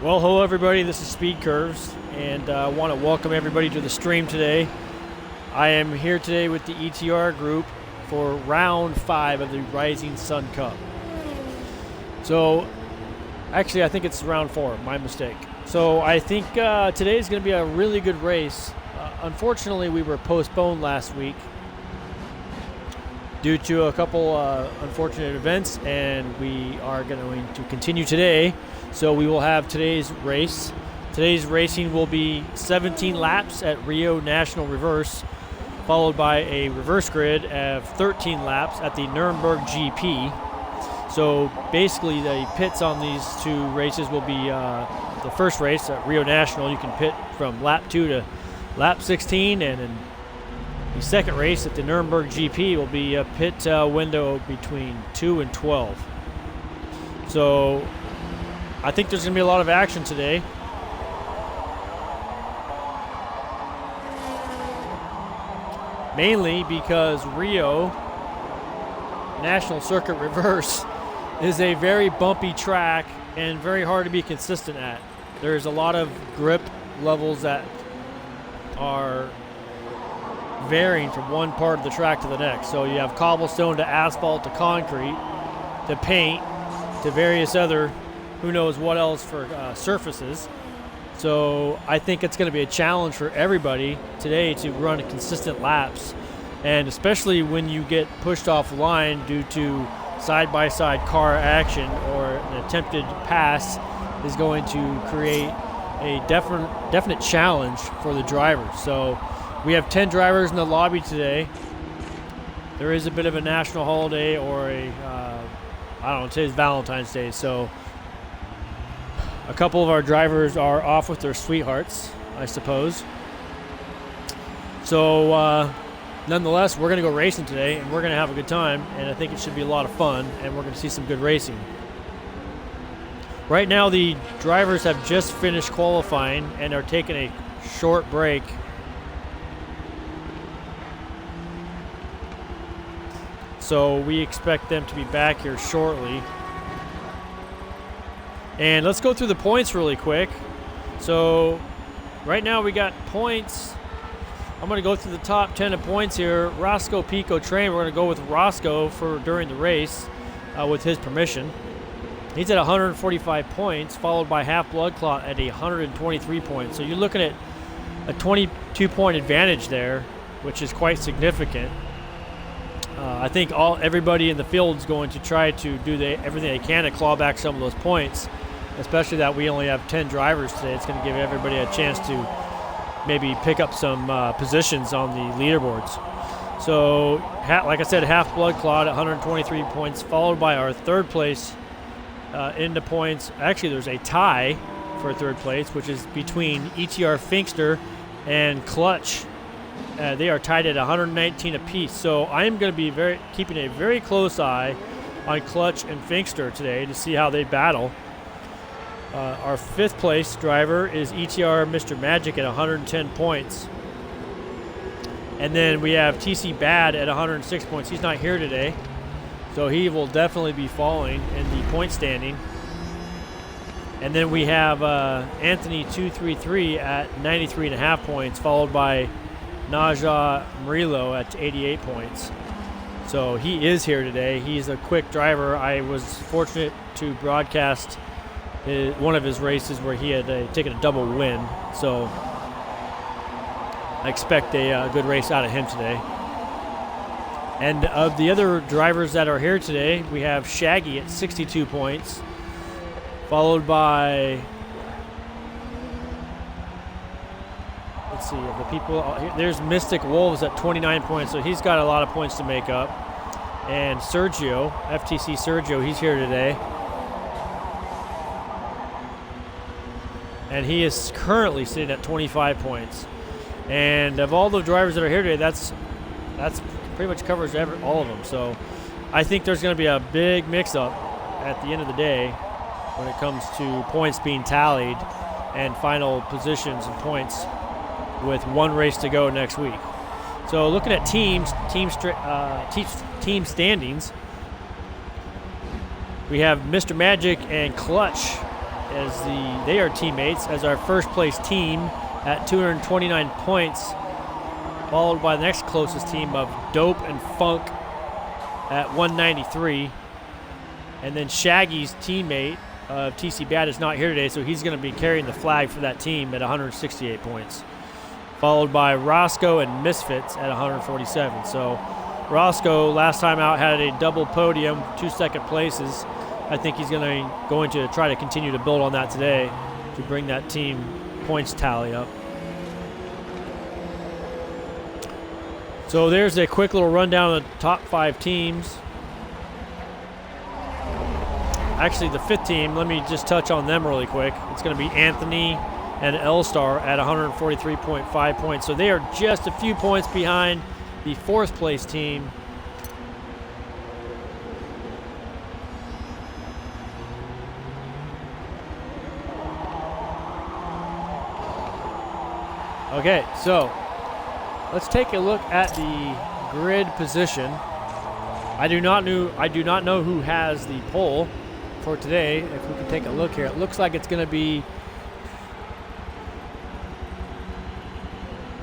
Well, hello everybody, this is Speed Curves, and I want to welcome everybody to the stream today. I am here today with the ETR group for round 5 of the Rising Sun Cup. So, actually I think it's round 4, my mistake. So I think today is going to be a really good race. Unfortunately, we were postponed last week due to a couple unfortunate events, and we are going to continue today. So we will have today's race. Today's racing will be 17 laps at Rio National Reverse, followed by a reverse grid of 13 laps at the Nuremberg GP. So basically the pits on these two races will be the first race at Rio National. You can pit from lap 2 to lap 16, and then the second race at the Nuremberg GP will be a pit window between 2 and 12. So I think there's going to be a lot of action today. Mainly because Rio National Circuit Reverse is a very bumpy track and very hard to be consistent at. There's a lot of grip levels that are varying from one part of the track to the next. So you have cobblestone to asphalt to concrete to paint to various other who knows what else for surfaces. So I think it's going to be a challenge for everybody today to run consistent laps, and especially when you get pushed off line due to side-by-side car action or an attempted pass is going to create a definite challenge for the drivers. So we have 10 drivers in the lobby today. There is a bit of a national holiday, or I don't know, today's Valentine's Day, so a couple of our drivers are off with their sweethearts, I suppose. So nonetheless, we're going to go racing today, and we're going to have a good time, and I think it should be a lot of fun, and we're going to see some good racing. Right now, the drivers have just finished qualifying and are taking a short break. So we expect them to be back here shortly. And let's go through the points really quick. So right now we got points. I'm going to go through the top 10 of points here. Roscoe Pico Train, we're going to go with Roscoe for during the race with his permission. He's at 145 points, followed by Half Blood Clot at 123 points. So you're looking at a 22-point advantage there, which is quite significant. I think everybody in the field is going to try to do everything they can to claw back some of those points, especially that we only have 10 drivers today. It's going to give everybody a chance to maybe pick up some positions on the leaderboards. So, like I said, Half Blood Clot at 123 points, followed by our third place into points. Actually, there's a tie for third place, which is between ETR Finkster and Clutch. They are tied at 119 apiece. So I am going to be keeping a very close eye on Clutch and Finkster today to see how they battle. Our fifth place driver is ETR Mr. Magic at 110 points. And then we have TC Bad at 106 points. He's not here today, so he will definitely be falling in the point standing. And then we have Anthony 233 at 93.5 points, followed by Naja Murillo at 88 points. So he is here today. He's a quick driver. I was fortunate to broadcast one of his races where he had taken a double win. So I expect a good race out of him today. And of the other drivers that are here today, we have Shaggy at 62 points, followed by, let's see, the people. There's Mystic Wolves at 29 points, so he's got a lot of points to make up. And Sergio, FTC Sergio, he's here today. And he is currently sitting at 25 points. And of all the drivers that are here today, that's pretty much covers all of them. So I think there's going to be a big mix-up at the end of the day when it comes to points being tallied and final positions and points with one race to go next week. So looking at team standings, we have Mr. Magic and Clutch they are teammates as our first place team at 229 points, followed by the next closest team of Dope and Funk at 193. And then Shaggy's teammate of TC Bad is not here today, so he's going to be carrying the flag for that team at 168 points, followed by Roscoe and Misfits at 147. So Roscoe, last time out, had a double podium, 2 second places. I think he's going to try to continue to build on that today to bring that team points tally up. So there's a quick little rundown of the top 5 teams. Actually, the 5th team, let me just touch on them really quick. It's going to be Anthony and L-Star at 143.5 points. So they are just a few points behind the 4th place team. Okay, so let's take a look at the grid position. I do not know who has the pole for today. If we can take a look here, it looks like it's going to be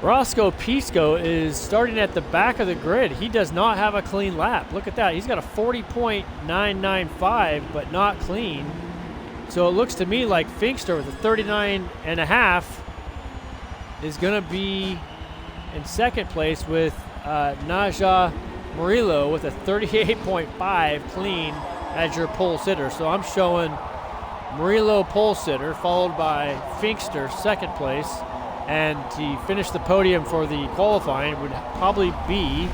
Roscoe Pisco is starting at the back of the grid. He does not have a clean lap. Look at that. He's got a 40.995, but not clean. So it looks to me like Finkster with a 39.5 is going to be in second place with Naja Murillo with a 38.5 clean as your pole sitter. So I'm showing Murillo pole sitter, followed by Finkster second place. And to finish the podium for the qualifying would probably be,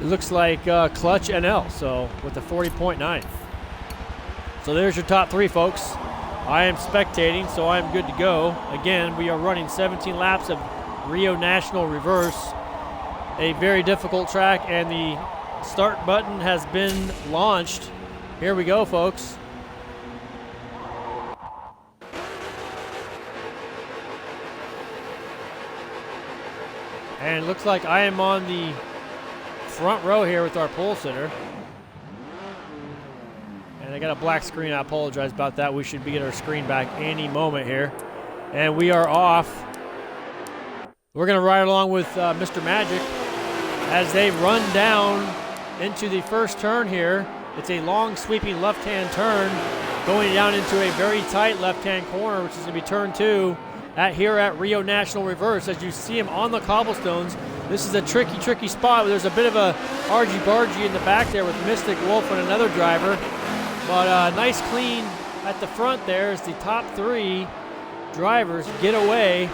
it looks like Clutch NL, so with a 40.9. So there's your top 3, folks. I am spectating, so I'm good to go. Again, we are running 17 laps of Rio National Reverse, a very difficult track, and the start button has been launched. Here we go, folks. And it looks like I am on the front row here with our pole sitter. And I got a black screen. I apologize about that. We should be getting our screen back any moment here. And we are off. We're going to ride along with Mr. Magic as they run down into the first turn here. It's a long sweeping left-hand turn going down into a very tight left-hand corner, which is going to be turn 2 here at Rio National Reverse. As you see him on the cobblestones, this is a tricky spot. There's a bit of a argy-bargy in the back there with Mystic Wolf and another driver. But nice clean at the front there as the top 3 drivers get away.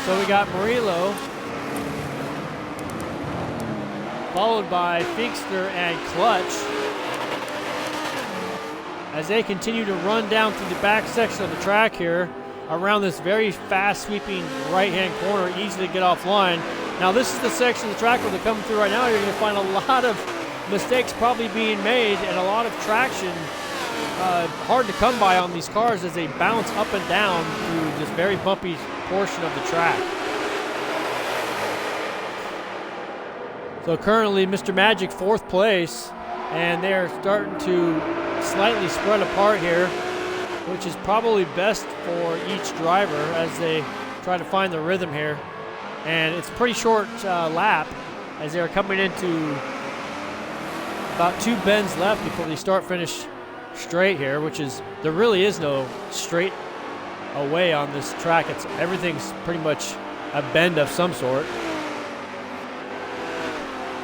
So we got Murillo, followed by Finkster and Clutch, as they continue to run down through the back section of the track here around this very fast sweeping right-hand corner, easy to get offline. Now this is the section of the track where they're coming through right now. You're going to find a lot of mistakes probably being made and a lot of traction hard to come by on these cars as they bounce up and down through this very bumpy portion of the track. So currently Mr. Magic 4th place, and they're starting to slightly spread apart here, which is probably best for each driver as they try to find the rhythm here. And it's a pretty short lap as they're coming into about 2 bends left before they start finish straight here, which is, there really is no straight away on this track. Everything's pretty much a bend of some sort.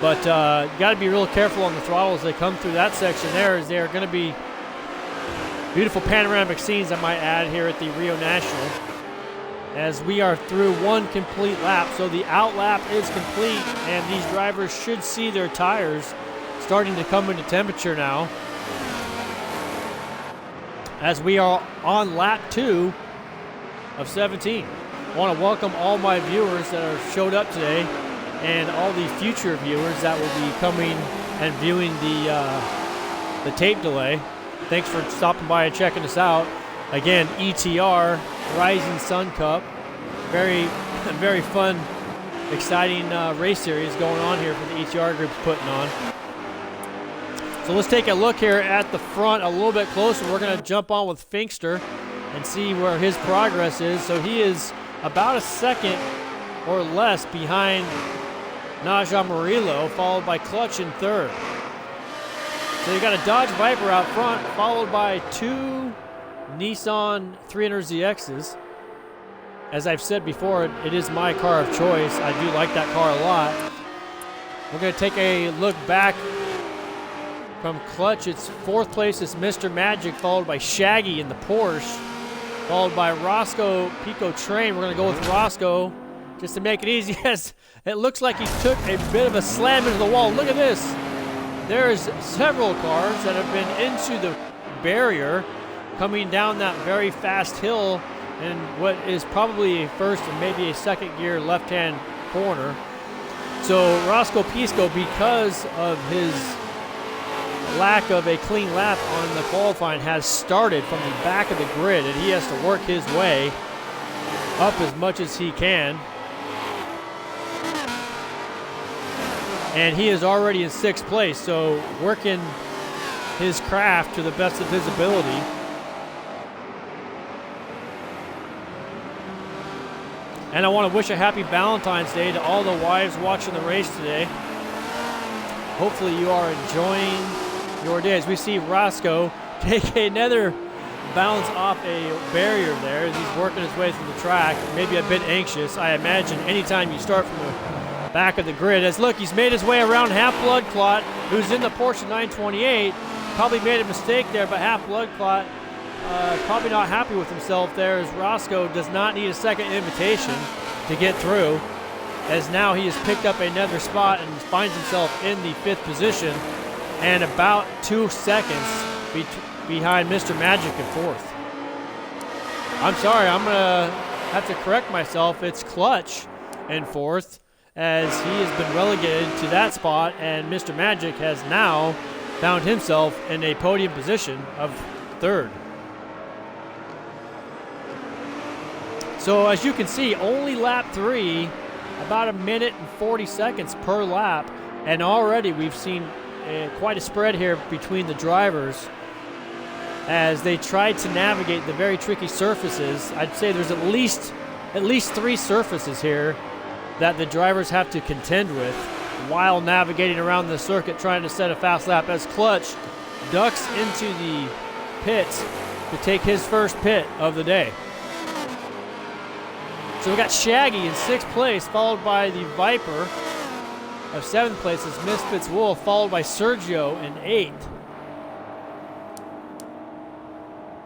But you got to be real careful on the throttle as they come through that section there, as there are going to be beautiful panoramic scenes, I might add, here at the Rio National, as we are through 1 complete lap. So the out lap is complete, and these drivers should see their tires starting to come into temperature now, as we are on lap 2 of 17. I want to welcome all my viewers that are showed up today, and all the future viewers that will be coming and viewing the tape delay. Thanks for stopping by and checking us out. Again, ETR, Rising Sun Cup. Very, very fun, exciting race series going on here for the ETR group's putting on. So let's take a look here at the front a little bit closer. We're going to jump on with Finkster and see where his progress is. So he is about a second or less behind Naja Murillo, followed by Clutch in third. So you got a Dodge Viper out front, followed by two Nissan 300ZXs. As I've said before, it is my car of choice. I do like that car a lot. We're going to take a look back from Clutch. It's fourth place is Mr. Magic, followed by Shaggy in the Porsche, followed by Roscoe Pico Train. We're going to go with Roscoe just to make it easy, as it looks like he took a bit of a slam into the wall. Look at this. There's several cars that have been into the barrier coming down that very fast hill in what is probably a first and maybe a second gear left-hand corner. So Roscoe Pisco, because of his lack of a clean lap on the qualifying, has started from the back of the grid, and he has to work his way up as much as he can. And he is already in sixth place, so working his craft to the best of his ability. And I want to wish a happy Valentine's Day to all the wives watching the race today. Hopefully you are enjoying your day. As we see Roscoe take another bounce off a barrier there as he's working his way through the track, maybe a bit anxious. I imagine anytime you start from the back of the grid. As look, he's made his way around Half Blood Clot, who's in the Porsche 928. Probably made a mistake there, but Half Blood Clot probably not happy with himself there, as Roscoe does not need a second invitation to get through, as now he has picked up another spot and finds himself in the fifth position and about 2 seconds behind Mr. Magic in fourth. I'm sorry, I'm going to have to correct myself. It's Clutch in fourth, as he has been relegated to that spot, and Mr. Magic has now found himself in a podium position of third. So as you can see, only lap 3, about 1 minute and 40 seconds per lap, and already we've seen quite a spread here between the drivers as they tried to navigate the very tricky surfaces. I'd say there's at least 3 surfaces here that the drivers have to contend with while navigating around the circuit trying to set a fast lap, as Clutch ducks into the pits to take his first pit of the day. So we got Shaggy in 6th place, followed by the Viper of 7th place is Misfits Wolf, followed by Sergio in 8th.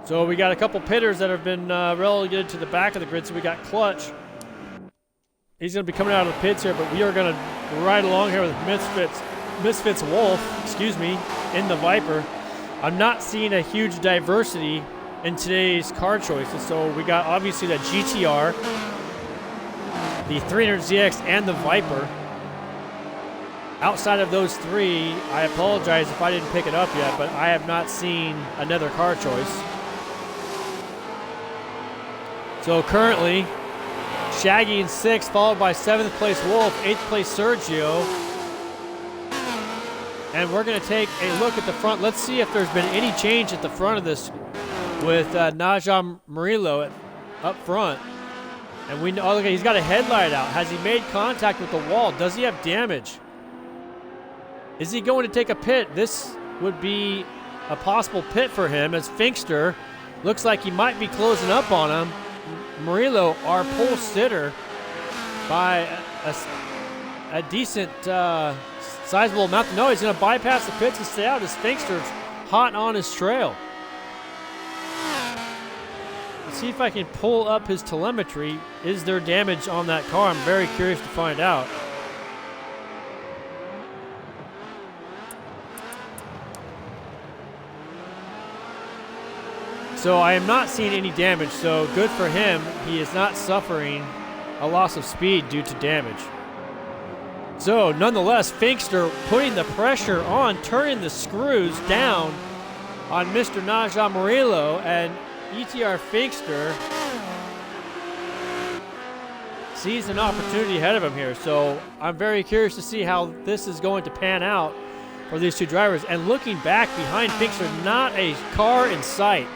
So we got a couple pitters that have been relegated to the back of the grid. So we got Clutch. He's going to be coming out of the pits here, but we are going to ride along here with Misfits Wolf, in the Viper. I'm not seeing a huge diversity in today's car choices. So we got obviously the GTR, the 300ZX, and the Viper. Outside of those 3, I apologize if I didn't pick it up yet, but I have not seen another car choice. So currently, Shaggy in 6th, followed by 7th place Wolf, 8th place Sergio. And we're going to take a look at the front. Let's see if there's been any change at the front of this with Naja Murillo up front. And we know, oh, look, he's got a headlight out. Has he made contact with the wall? Does he have damage? Is he going to take a pit? This would be a possible pit for him, as Finkster looks like he might be closing up on him. Murillo, our pole sitter, by a decent sizable amount. No, he's going to bypass the pits and stay out as Finkster's hot on his trail. Let's see if I can pull up his telemetry. Is there damage on that car? I'm very curious to find out. So I am not seeing any damage, so good for him. He is not suffering a loss of speed due to damage. So nonetheless, Finkster putting the pressure on, turning the screws down on Mr. Naja Murillo, and ETR Finkster sees an opportunity ahead of him here. So I'm very curious to see how this is going to pan out for these two drivers. And looking back behind Finkster, not a car in sight.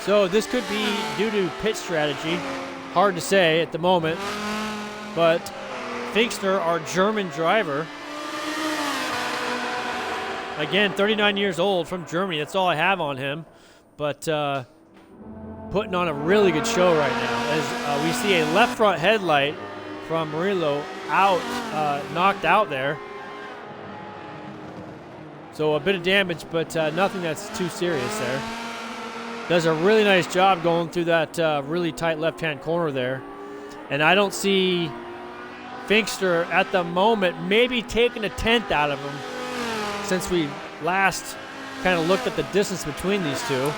So this could be due to pit strategy. Hard to say at the moment. But Finkster, our German driver, again, 39 years old, from Germany. That's all I have on him. But putting on a really good show right now. As we see a left front headlight from Murillo knocked out there. So a bit of damage, but nothing that's too serious there. Does a really nice job going through that really tight left-hand corner there. And I don't see Finkster at the moment maybe taking a tenth out of him since we last kind of looked at the distance between these two.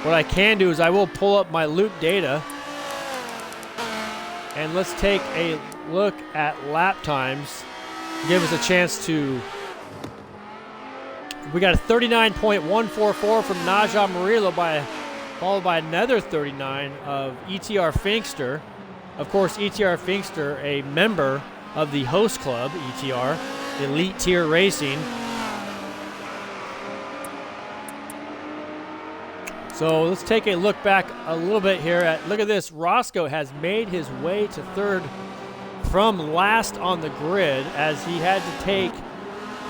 What I can do is I will pull up my loop data and let's take a look at lap times. Give us a chance to... We got a 39.144 from Naja Murillo, followed by another 39 of ETR Finkster. Of course, ETR Finkster, a member of the host club, ETR, Elite Tier Racing. So let's take a look back a little bit here. Look at this. Roscoe has made his way to third from last on the grid as he had to take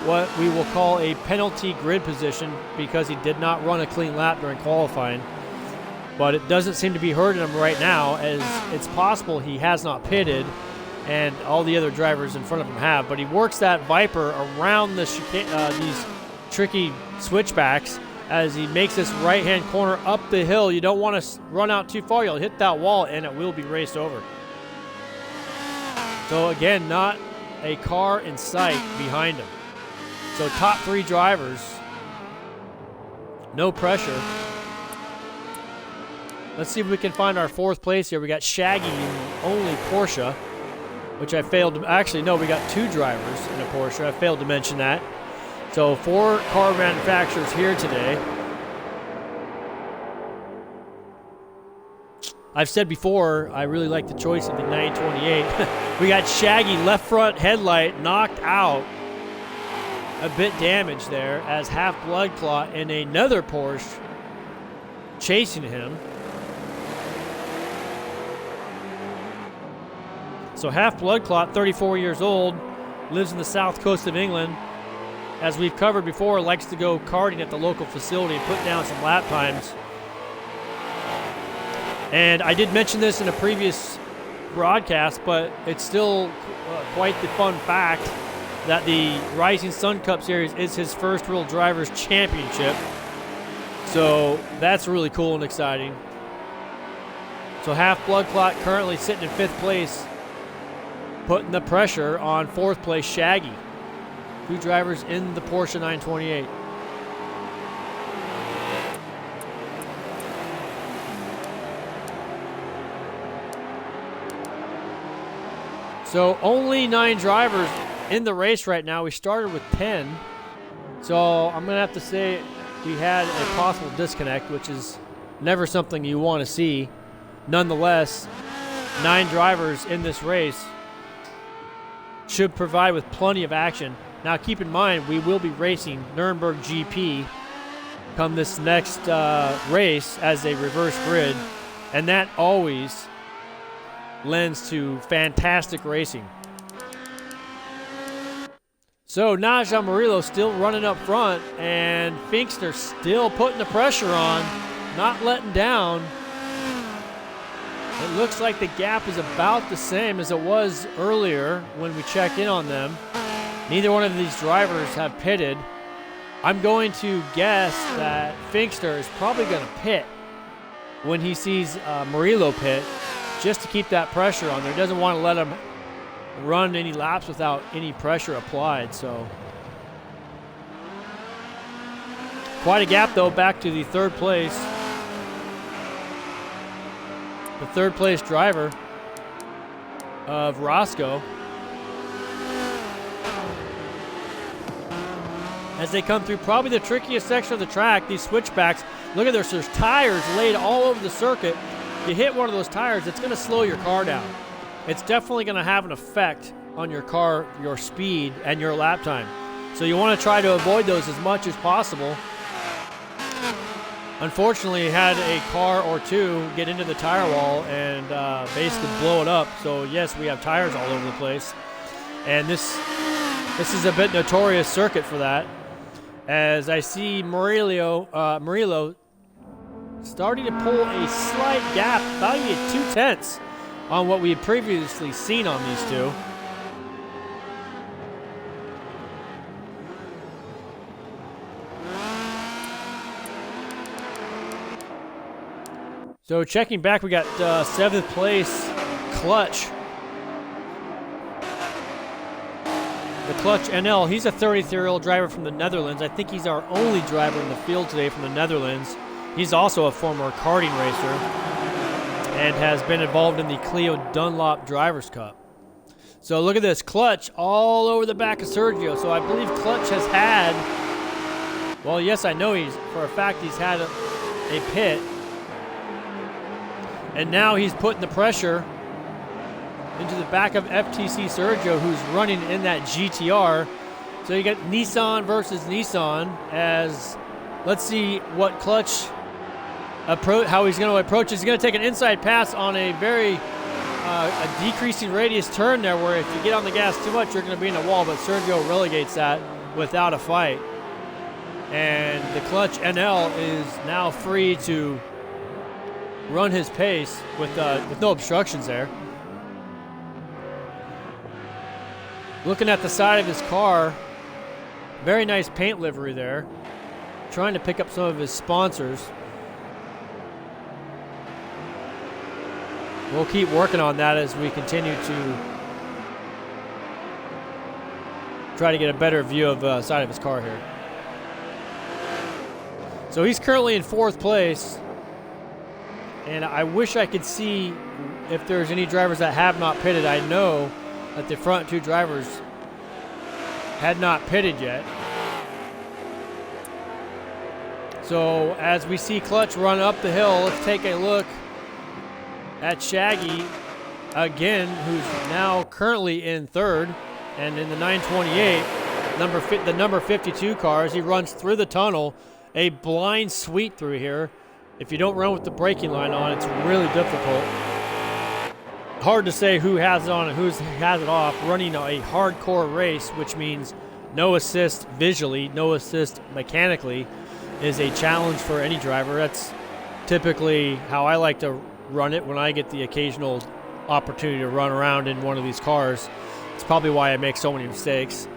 what we will call a penalty grid position because he did not run a clean lap during qualifying. But it doesn't seem to be hurting him right now, as it's possible he has not pitted and all the other drivers in front of him have. But he works that Viper around the these tricky switchbacks as he makes this right-hand corner up the hill. You don't want to run out too far. You'll hit that wall and it will be raced over. So again, not a car in sight behind him. So top three drivers, no pressure. Let's see if we can find our fourth place here. We got Shaggy in only Porsche, which I failed to, actually no, we got two drivers in a Porsche. I failed to mention that. So 4 car manufacturers here today. I've said before, I really like the choice of the 928. We got Shaggy left front headlight knocked out. A bit damaged there as Half Blood Clot in another Porsche chasing him. So Half Blood Clot, 34 years old, lives in the south coast of England. As we've covered before, likes to go karting at the local facility and put down some lap times. And I did mention this in a previous broadcast, but it's still quite the fun fact that the Rising Sun Cup Series is his first real driver's championship. So that's really cool and exciting. So Half Blood Clot currently sitting in 5th place, putting the pressure on 4th place Shaggy. 2 drivers in the Porsche 928. So only 9 drivers in the race right now. We started with 10. So I'm going to have to say we had a possible disconnect, which is never something you want to see. Nonetheless, 9 drivers in this race should provide with plenty of action. Now keep in mind, we will be racing Nürburgring GP come this next race as a reverse grid, and that always lends to fantastic racing. So Naja Murillo still running up front, and Finkster still putting the pressure on, not letting down. It looks like the gap is about the same as it was earlier when we checked in on them. Neither one of these drivers have pitted. I'm going to guess that Finkster is probably going to pit when he sees Murillo pit, just to keep that pressure on there. He doesn't want to let him run any laps without any pressure applied. So quite a gap though, back to the 3rd place. The 3rd place driver of Roscoe. As they come through probably the trickiest section of the track, these switchbacks. Look at this, there's tires laid all over the circuit. You hit one of those tires, it's going to slow your car down. It's definitely going to have an effect on your car, your speed, and your lap time. So you want to try to avoid those as much as possible. Unfortunately, he had a car or two get into the tire wall and basically blow it up. So yes, we have tires all over the place. And this is a bit notorious circuit for that. As I see Murillo starting to pull a slight gap, about 2/10 on what we had previously seen on these two. So checking back, we got 7th place Clutch. The Clutch NL, he's a 33-year-old driver from the Netherlands. I think he's our only driver in the field today from the Netherlands. He's also a former karting racer and has been involved in the Clio Dunlop Drivers' Cup. So look at this, Clutch all over the back of Sergio. So I believe Clutch has had, well, yes, I know for a fact he's had a pit. And now he's putting the pressure into the back of FTC Sergio, who's running in that GTR. So you got Nissan versus Nissan. As let's see what Clutch how he's going to approach. He's going to take an inside pass on a very a decreasing radius turn there, where if you get on the gas too much, you're going to be in a wall. But Sergio relegates that without a fight, and the Clutch NL is now free to run his pace with no obstructions there. Looking at the side of his car, very nice paint livery there. Trying to pick up some of his sponsors. We'll keep working on that as we continue to try to get a better view of the side of his car here. So he's currently in 4th place. And I wish I could see if there's any drivers that have not pitted. I know that the front 2 drivers had not pitted yet. So as we see Clutch run up the hill, let's take a look at Shaggy again, who's now currently in 3rd. And in the 928, the number 52 car, as he runs through the tunnel, a blind sweep through here. If you don't run with the braking line on, it's really difficult. Hard to say who has it on and who has it off. Running a hardcore race, which means no assist visually, no assist mechanically, is a challenge for any driver. That's typically how I like to run it when I get the occasional opportunity to run around in one of these cars. It's probably why I make so many mistakes.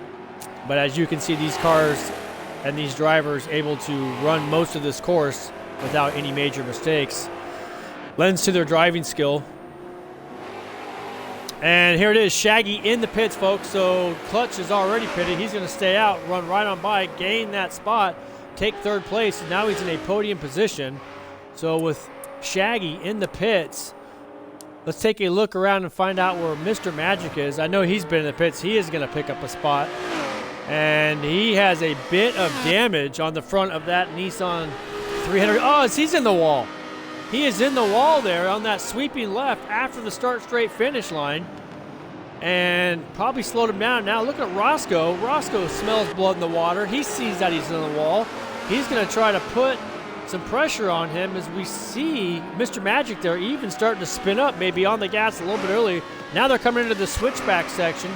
But as you can see, these cars and these drivers able to run most of this course without any major mistakes lends to their driving skill. And here it is, Shaggy in the pits, folks. So Clutch is already pitted. He's going to stay out, run right on by, gain that spot, take 3rd place, and now he's in a podium position. So with Shaggy in the pits, let's take a look around and find out where Mr. Magic is. I know he's been in the pits. He is going to pick up a spot. And he has a bit of damage on the front of that Nissan 300. Oh, he's in the wall. He is in the wall there on that sweeping left after the start straight finish line. And probably slowed him down. Now look at Roscoe. Roscoe smells blood in the water. He sees that he's in the wall. He's going to try to put some pressure on him, as we see Mr. Magic there even starting to spin up, maybe on the gas a little bit earlier. Now they're coming into the switchback section.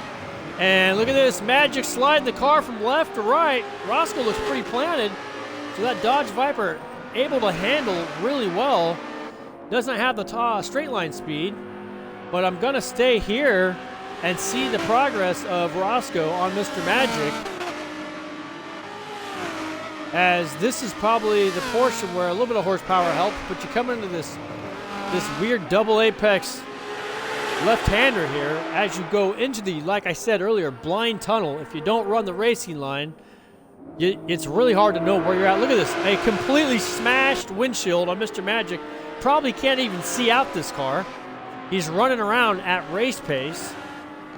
And look at this, Magic sliding the car from left to right. Roscoe looks pretty planted. So that Dodge Viper able to handle really well. Doesn't have the straight line speed. But I'm going to stay here and see the progress of Roscoe on Mr. Magic, as this is probably the portion where a little bit of horsepower helps, but you come into this weird double apex left-hander here as you go into the, like I said earlier, blind tunnel. If you don't run the racing line, it's really hard to know where you're at. Look at this, a completely smashed windshield on Mr. Magic. Probably can't even see out this car. He's running around at race pace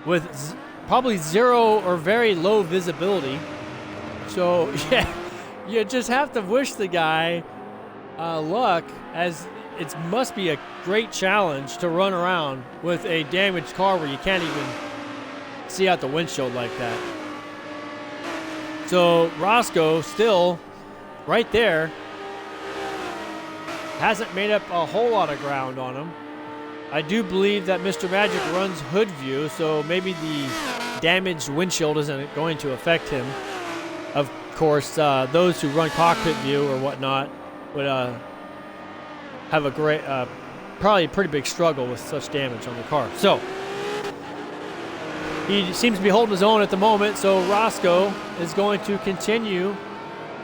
with probably zero or very low visibility. So, yeah, you just have to wish the guy luck, as it must be a great challenge to run around with a damaged car where you can't even see out the windshield like that. So Roscoe still right there. Hasn't made up a whole lot of ground on him. I do believe that Mr. Magic runs hood view, so maybe the damaged windshield isn't going to affect him. Of course, those who run cockpit view or whatnot would have a great, probably a pretty big struggle with such damage on the car. So he seems to be holding his own at the moment, so Roscoe is going to continue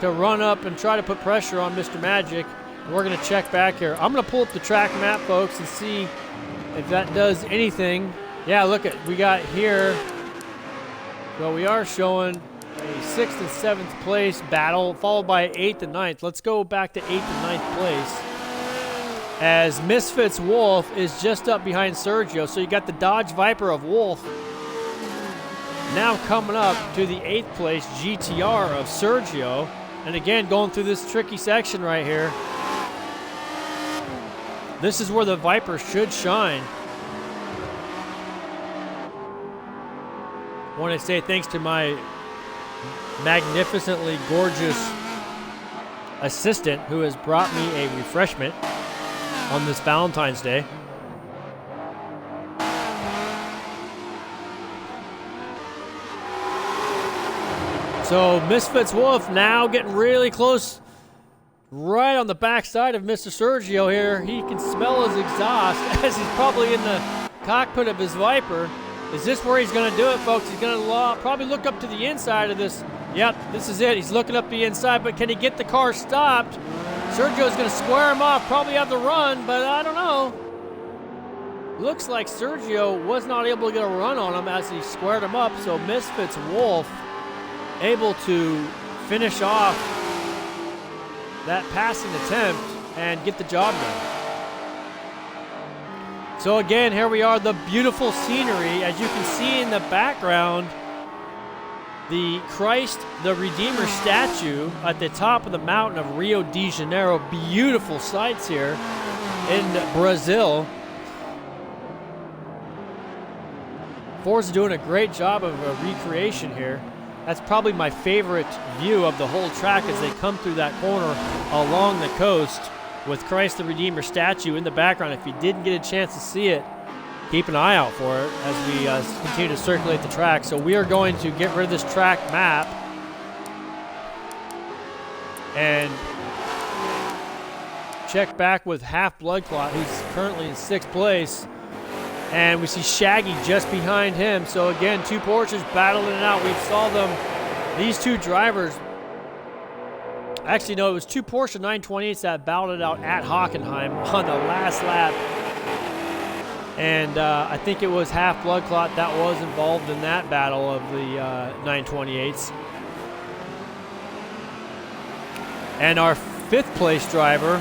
to run up and try to put pressure on Mr. Magic. And we're going to check back here. I'm going to pull up the track map, folks, and see if that does anything. Yeah, look at, we got here. Well, we are showing a 6th and 7th place battle, followed by 8th and 9th. Let's go back to 8th and 9th place. As Misfits Wolf is just up behind Sergio. So you got the Dodge Viper of Wolf now coming up to the 8th place GTR of Sergio. And again, going through this tricky section right here. This is where the Viper should shine. I want to say thanks to my magnificently gorgeous assistant who has brought me a refreshment on this Valentine's Day. So Misfits Wolf now getting really close, right on the backside of Mr. Sergio here. He can smell his exhaust as he's probably in the cockpit of his Viper. Is this where he's going to do it, folks? He's going to probably look up to the inside of this. Yep, this is it. He's looking up the inside, but can he get the car stopped? Sergio's going to square him off, probably have the run, but I don't know. Looks like Sergio was not able to get a run on him as he squared him up, so Misfits Wolf able to finish off that passing attempt and get the job done. So again, here we are, the beautiful scenery. As you can see in the background, the Christ the Redeemer statue at the top of the mountain of Rio de Janeiro. Beautiful sights here in Brazil. Forza doing a great job of a recreation here. That's probably my favorite view of the whole track as they come through that corner along the coast with Christ the Redeemer statue in the background. If you didn't get a chance to see it, keep an eye out for it as we continue to circulate the track. So we are going to get rid of this track map and check back with Half Blood Clot, who's currently in 6th place. And we see Shaggy just behind him. So again, two Porsches battling it out. We saw them, these two drivers. Actually, no, it was two Porsche 928s that battled it out at Hockenheim on the last lap. And I think it was Half Blood Clot that was involved in that battle of the 928s. And our 5th place driver,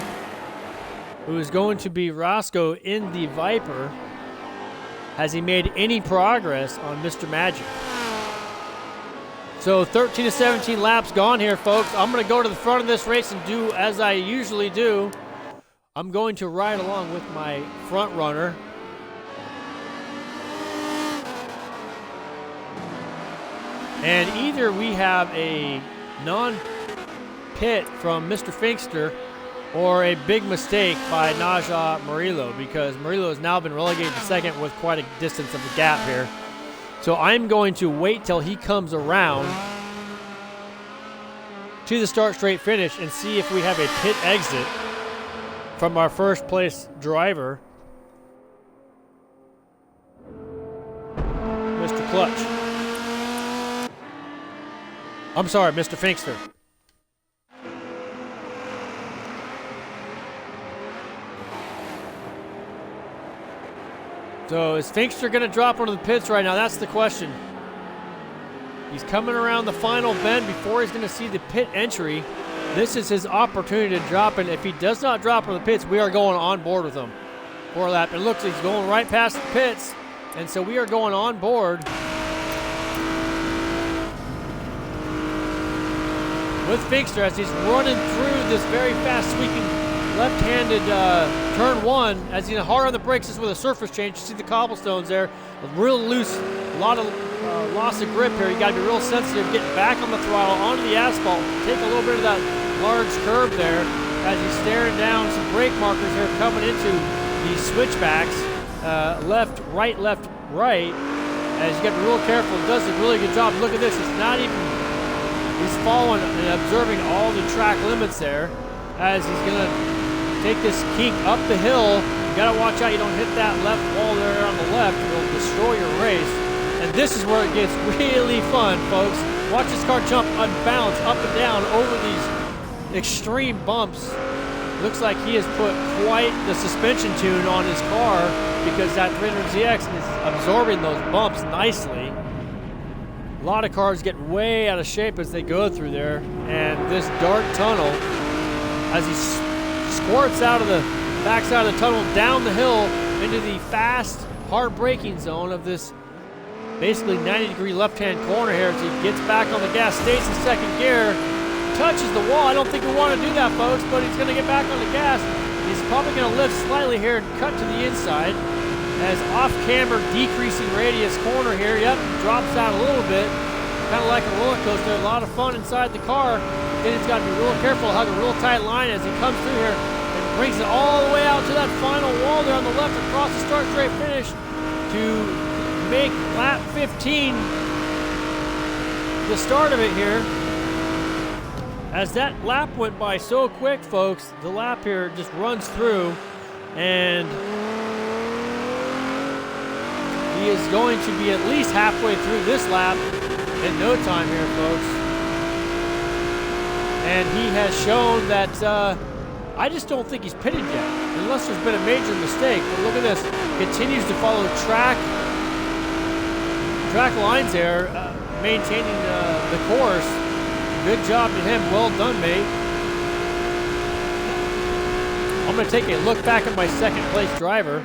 who is going to be Roscoe in the Viper, has he made any progress on Mr. Magic? So 13 to 17 laps gone here, folks. I'm going to go to the front of this race and do as I usually do. I'm going to ride along with my front runner. And either we have a non-pit from Mr. Finkster or a big mistake by Naja Murillo, because Murillo has now been relegated to 2nd with quite a distance of a gap here. So I'm going to wait till he comes around to the start straight finish and see if we have a pit exit from our 1st place driver, Mr. Clutch. I'm sorry, Mr. Finkster. So is Finkster going to drop onto the pits right now? That's the question. He's coming around the final bend before he's going to see the pit entry. This is his opportunity to drop, and if he does not drop on the pits, we are going on board with him for a lap. It looks like he's going right past the pits, and so we are going on board with Finkster as he's running through this very fast sweeping left-handed turn 1 as he's hard on the brakes. Is with a surface change. You see the cobblestones there, real loose, a lot of loss of grip here. You got to be real sensitive, getting back on the throttle, onto the asphalt. Take a little bit of that large curve there as he's staring down some brake markers here coming into these switchbacks. Left, right, as you got to be real careful. It does a really good job. Look at this. He's following and observing all the track limits there as he's going to take this kink up the hill. You got to watch out you don't hit that left wall there on the left. It'll destroy your race. And this is where it gets really fun, folks. Watch this car jump and bounce up and down over these extreme bumps. Looks like he has put quite the suspension tune on his car because that 300ZX is absorbing those bumps nicely. A lot of cars get way out of shape as they go through there. And this dark tunnel, as he squirts out of the backside of the tunnel down the hill into the fast, hard braking zone of this basically 90-degree left-hand corner here as he gets back on the gas, stays in second gear, touches the wall. I don't think we want to do that, folks, but he's going to get back on the gas. He's probably going to lift slightly here and cut to the inside as off-camber decreasing radius corner here. Yep, drops out a little bit, kind of like a roller coaster. A lot of fun inside the car. Then he's got to be real careful, hug a real tight line as he comes through here and brings it all the way out to that final wall there on the left across the start straight finish to make lap 15 the start of it here. As that lap went by so quick, folks, the lap here just runs through, and he is going to be at least halfway through this lap in no time here, folks. And he has shown that I just don't think he's pitted yet, unless there's been a major mistake. But look at this, continues to follow track lines there, maintaining the course. Good job to him. Well done, mate. I'm going to take a look back at my second place driver.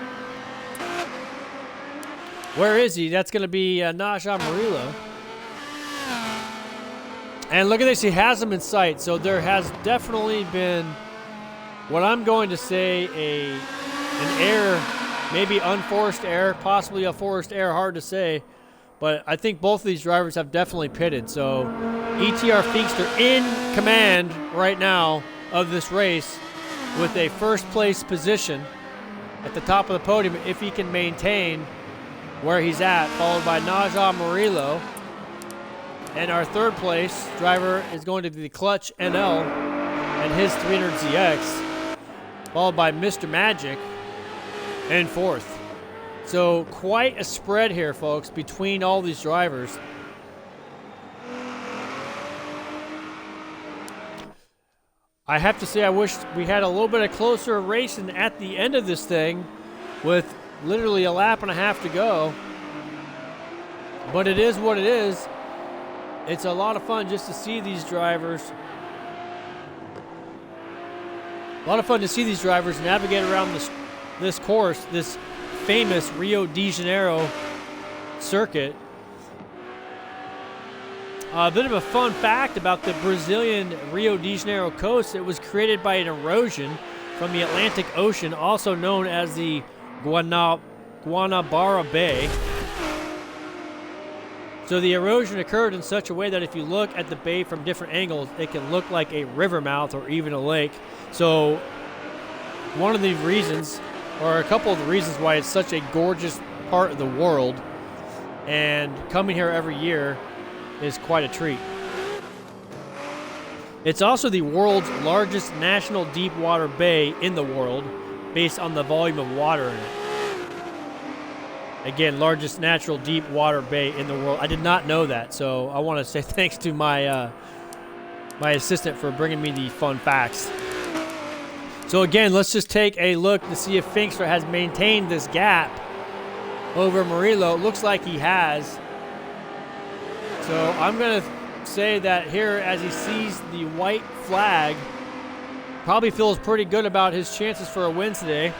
Where is he? That's going to be Naja Murillo. And look at this. He has him in sight. So there has definitely been what I'm going to say an error, maybe unforced error, possibly a forced error, hard to say. But I think both of these drivers have definitely pitted. So ETR Finkster in command right now of this race with a first place position at the top of the podium if he can maintain where he's at, followed by Naja Murillo. And our third place driver is going to be the Clutch NL and his 300ZX, followed by Mr. Magic in fourth. So quite a spread here, folks, between all these drivers. I have to say I wish we had a little bit of closer racing at the end of this thing with literally a lap and a half to go. But it is what it is. It's a lot of fun just to see these drivers. A lot of fun to see these drivers navigate around this course, this famous Rio de Janeiro circuit. A bit of a fun fact about the Brazilian Rio de Janeiro coast: it was created by an erosion from the Atlantic Ocean, also known as the Guanabara Bay. So the erosion occurred in such a way that if you look at the bay from different angles, it can look like a river mouth or even a lake. So one of the reasons, or a couple of the reasons why it's such a gorgeous part of the world, and coming here every year is quite a treat. It's also the world's largest national deep water bay in the world, based on the volume of water in it. Again, largest natural deep water bay in the world. I did not know that, so I want to say thanks to my my assistant for bringing me the fun facts. So again, let's just take a look to see if Finkster has maintained this gap over Murillo. It looks like he has. So I'm going to say that here, as he sees the white flag, probably feels pretty good about his chances for a win today.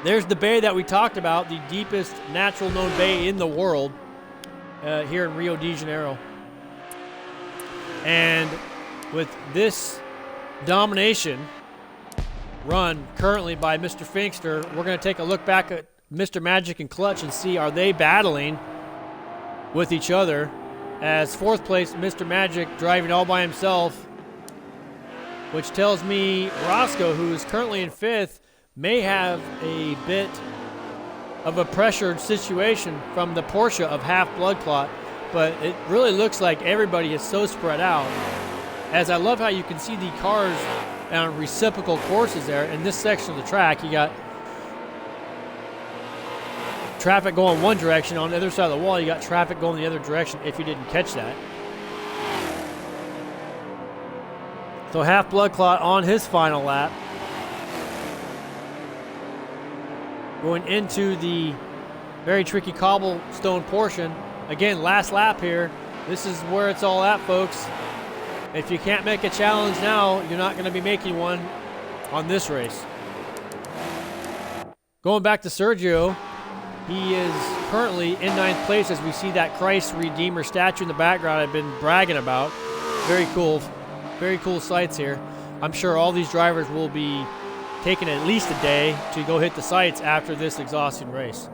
There's the bay that we talked about, the deepest natural known bay in the world, here in Rio de Janeiro. And with this domination run currently by Mr. Finkster, we're going to take a look back at Mr. Magic and Clutch and see, are they battling with each other? As fourth place, Mr. Magic driving all by himself, which tells me Roscoe, who is currently in fifth, may have a bit of a pressured situation from the Porsche of Half Blood Clot, but it really looks like everybody is so spread out. As I love how you can see the cars on reciprocal courses there. In this section of the track, you got traffic going one direction. On the other side of the wall, you got traffic going the other direction, if you didn't catch that. So Half Blood Clot on his final lap, going into the very tricky cobblestone portion. Again, last lap here. This is where it's all at, folks. If you can't make a challenge now, you're not going to be making one on this race. Going back to Sergio, he is currently in 9th place as we see that Christ Redeemer statue in the background I've been bragging about. Very cool sights here. I'm sure all these drivers will be taking at least a day to go hit the sights after this exhausting race.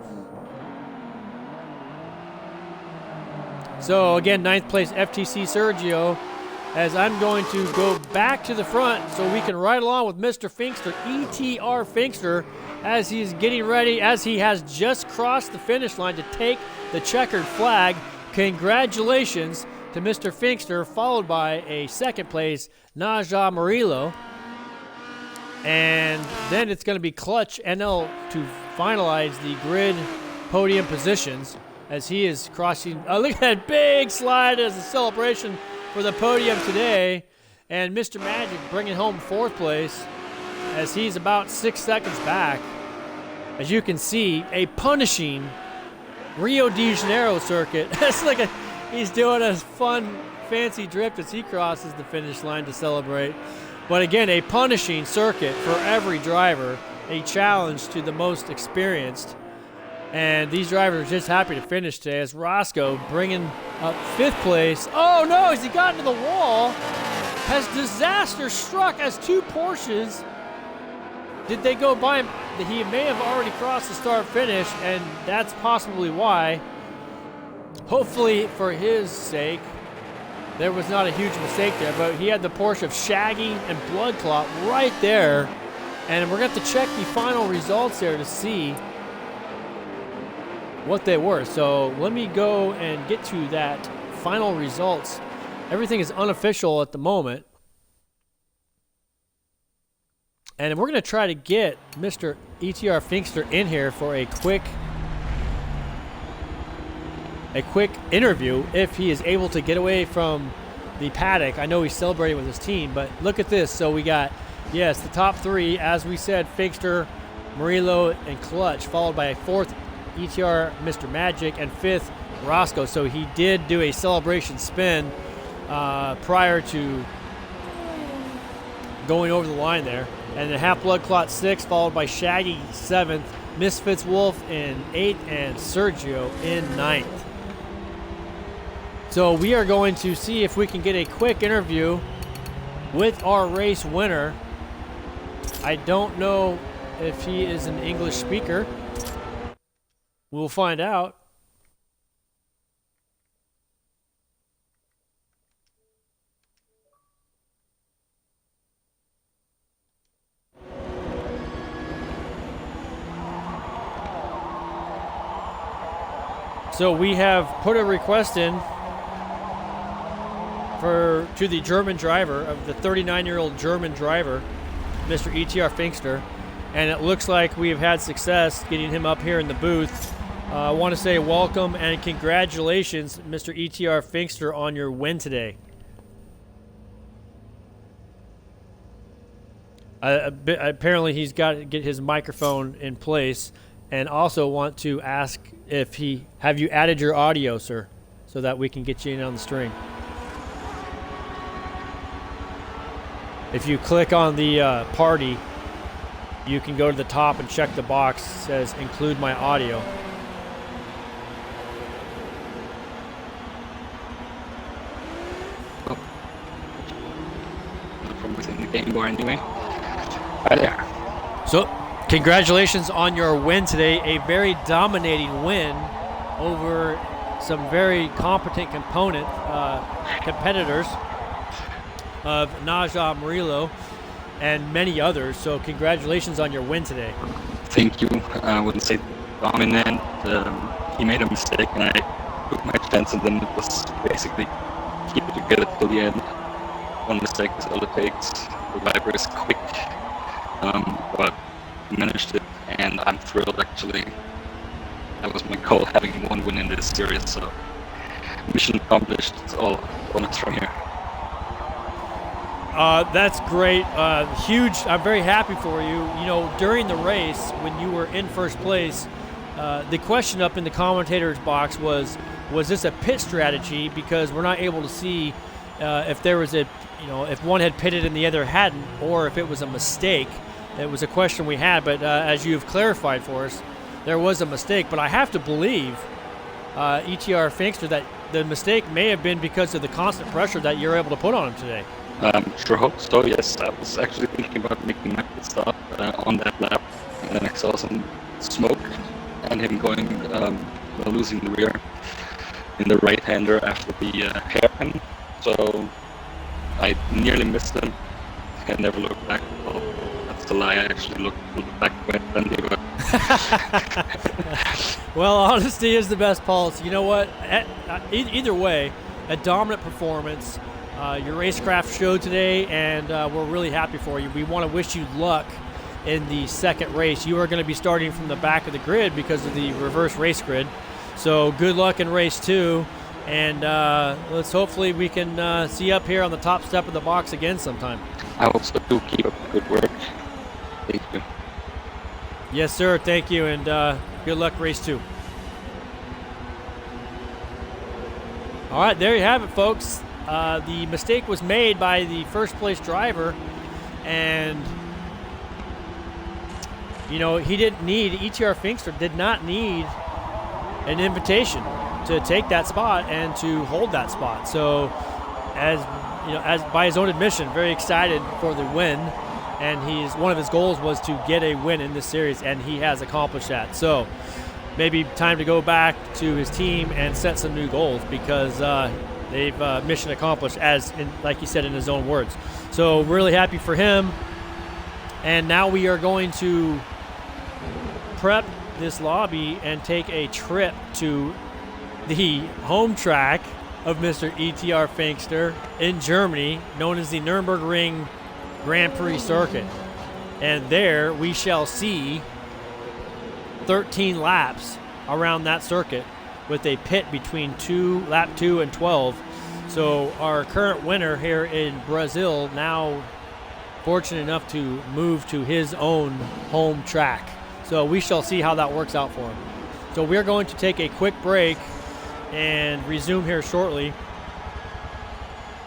So again, 9th place FTC Sergio, as I'm going to go back to the front so we can ride along with Mr. Finkster, ETR Finkster, as he's getting ready, as he has just crossed the finish line to take the checkered flag. Congratulations to Mr. Finkster, followed by a second place Naja Murillo. And then it's going to be Clutch NL to finalize the grid podium positions as he is crossing. Look at that big slide as a celebration for the podium today. And Mr. Magic bringing home 4th place as he's about 6 seconds back. As you can see, a punishing Rio de Janeiro circuit. It's like he's doing a fun, fancy drift as he crosses the finish line to celebrate. But again, a punishing circuit for every driver, a challenge to the most experienced. And these drivers are just happy to finish today as Roscoe bringing up 5th place. Oh no, as he got into the wall, has disaster struck as 2 Porsches. Did they go by him? He may have already crossed the start finish, and that's possibly why. Hopefully for his sake, there was not a huge mistake there, but he had the Porsche of Shaggy and Blood Clot right there. And we're going to have to check the final results there to see what they were. So let me go and get to that final results. Everything is unofficial at the moment. And we're going to try to get Mr. ETR Finkster in here for a quick interview if he is able to get away from the paddock. I know he's celebrating with his team, but look at this. So we got, yes, the top 3, as we said, Finkster, Murillo, and Clutch, followed by a 4th ETR Mr. Magic, and 5th Roscoe. So he did do a celebration spin prior to going over the line there. And the Half Blood Clot 6th, followed by Shaggy 7th, Misfits Wolf in 8th, and Sergio in 9th. So we are going to see if we can get a quick interview with our race winner. I don't know if he is an English speaker. We'll find out. So we have put a request in to the German driver, of the 39-year-old German driver, Mr. ETR Finkster, and it looks like we have had success getting him up here in the booth. I want to say welcome and congratulations, Mr. ETR Finkster, on your win today. Apparently he's got to get his microphone in place, and also want to ask if have you added your audio, sir, so that we can get you in on the string. If you click on the party, you can go to the top and check the box. It says include my audio. From within the game board anyway. Right there. So Congratulations on your win today. A very dominating win over some very competent competitors of Naja Murillo and many others. So congratulations on your win today. Thank you. I wouldn't say dominant. He made a mistake and I took my chance, and then it was basically keep it together till the end. One mistake is all it takes. The driver is quick, but managed it, and I'm thrilled actually. That was my goal, having one win in this series, so mission accomplished. It's all bonus from here. That's great. Huge. I'm very happy for you. You know, during the race, when you were in first place, the question up in the commentator's box was this a pit strategy? Because we're not able to see if there was if one had pitted and the other hadn't, or if it was a mistake. It was a question we had, but as you've clarified for us, there was a mistake. But I have to believe, ETR Finkster, that the mistake may have been because of the constant pressure that you're able to put on him today. Sure hope so, yes. I was actually thinking about making my pit stop on that lap, and then I saw some smoke and him going, losing the rear in the right-hander after the hairpin. So I nearly missed him and never looked back. Well, that's the lie. I actually looked back when but Well, honesty is the best policy. You know what? Either way, a dominant performance. Your racecraft showed today, and we're really happy for you. We want to wish you luck in the second race. You are going to be starting from the back of the grid because of the reverse race grid. So good luck in race 2, and let's hopefully we can see you up here on the top step of the box again sometime. I hope so too. Keep up the good work. Thank you. Yes, sir. Thank you, and good luck race 2. All right, there you have it, folks. The mistake was made by the first place driver, and you know, ETR Finkster did not need an invitation to take that spot and to hold that spot. So, as by his own admission, very excited for the win, and one of his goals was to get a win in this series, and he has accomplished that. So, maybe time to go back to his team and set some new goals, because they've mission accomplished, like he said in his own words. So really happy for him. And now we are going to prep this lobby and take a trip to the home track of Mr. ETR Finkster in Germany, known as the Nürburgring Grand Prix Circuit. And there we shall see 13 laps around that circuit, with a pit between lap 2 and 12. So our current winner here in Brazil now fortunate enough to move to his own home track. So we shall see how that works out for him. So we're going to take a quick break and resume here shortly.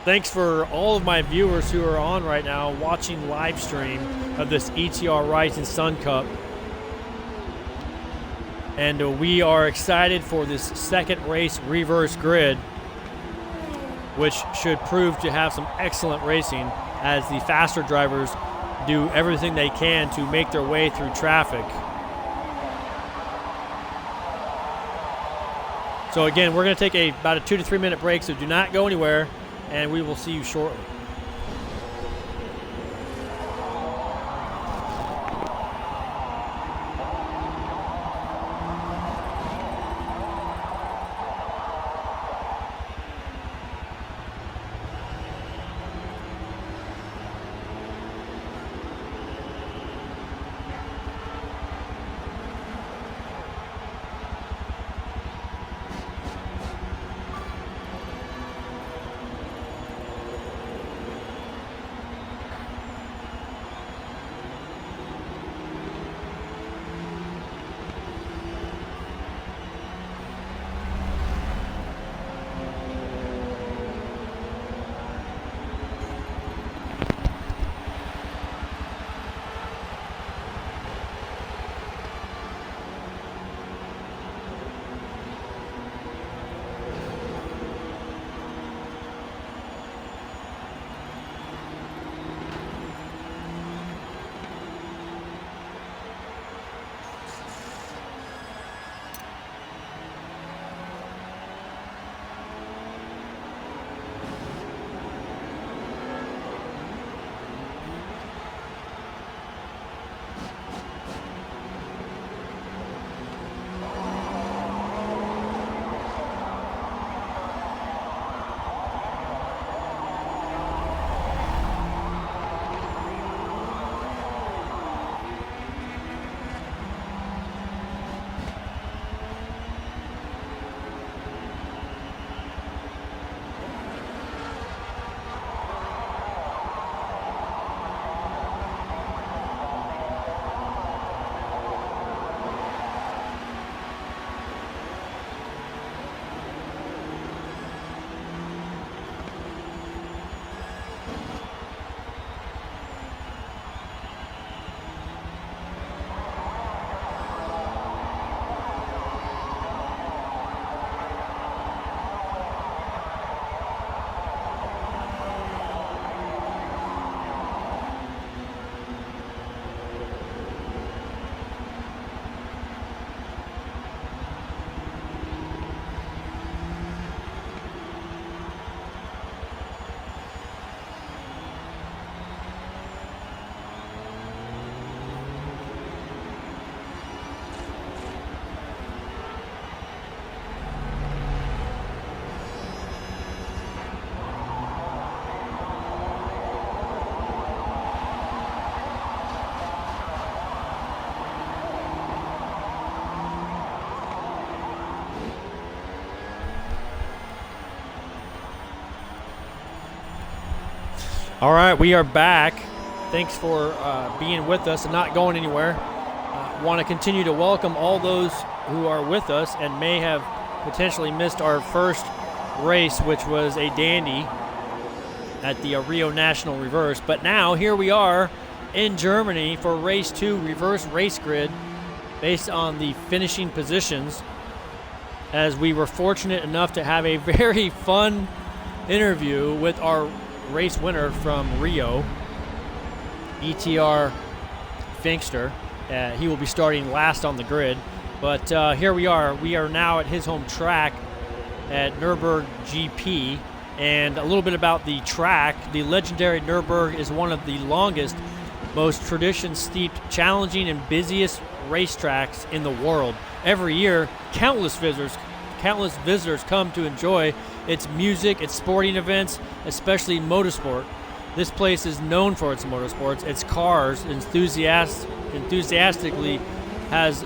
Thanks for all of my viewers who are on right now watching live stream of this ETR Rising Sun Cup. And we are excited for this second race reverse grid, which should prove to have some excellent racing as the faster drivers do everything they can to make their way through traffic. So again, we're going to take about a 2 to 3 minute break, so do not go anywhere, and we will see you shortly. All right, we are back. Thanks for being with us and not going anywhere. Want to continue to welcome all those who are with us and may have potentially missed our first race, which was a dandy at the Rio National Reverse. But now here we are in Germany for race 2 reverse race grid based on the finishing positions, as we were fortunate enough to have a very fun interview with our race winner from Rio, ETR Finkster. He will be starting last on the grid, but here we are. We are now at his home track at Nürburgring GP, and a little bit about the track. The legendary Nürburgring is one of the longest, most tradition-steeped, challenging, and busiest racetracks in the world. Every year, countless visitors come to enjoy its music, its sporting events, especially motorsport. This place is known for its motorsports. Its cars enthusiastically has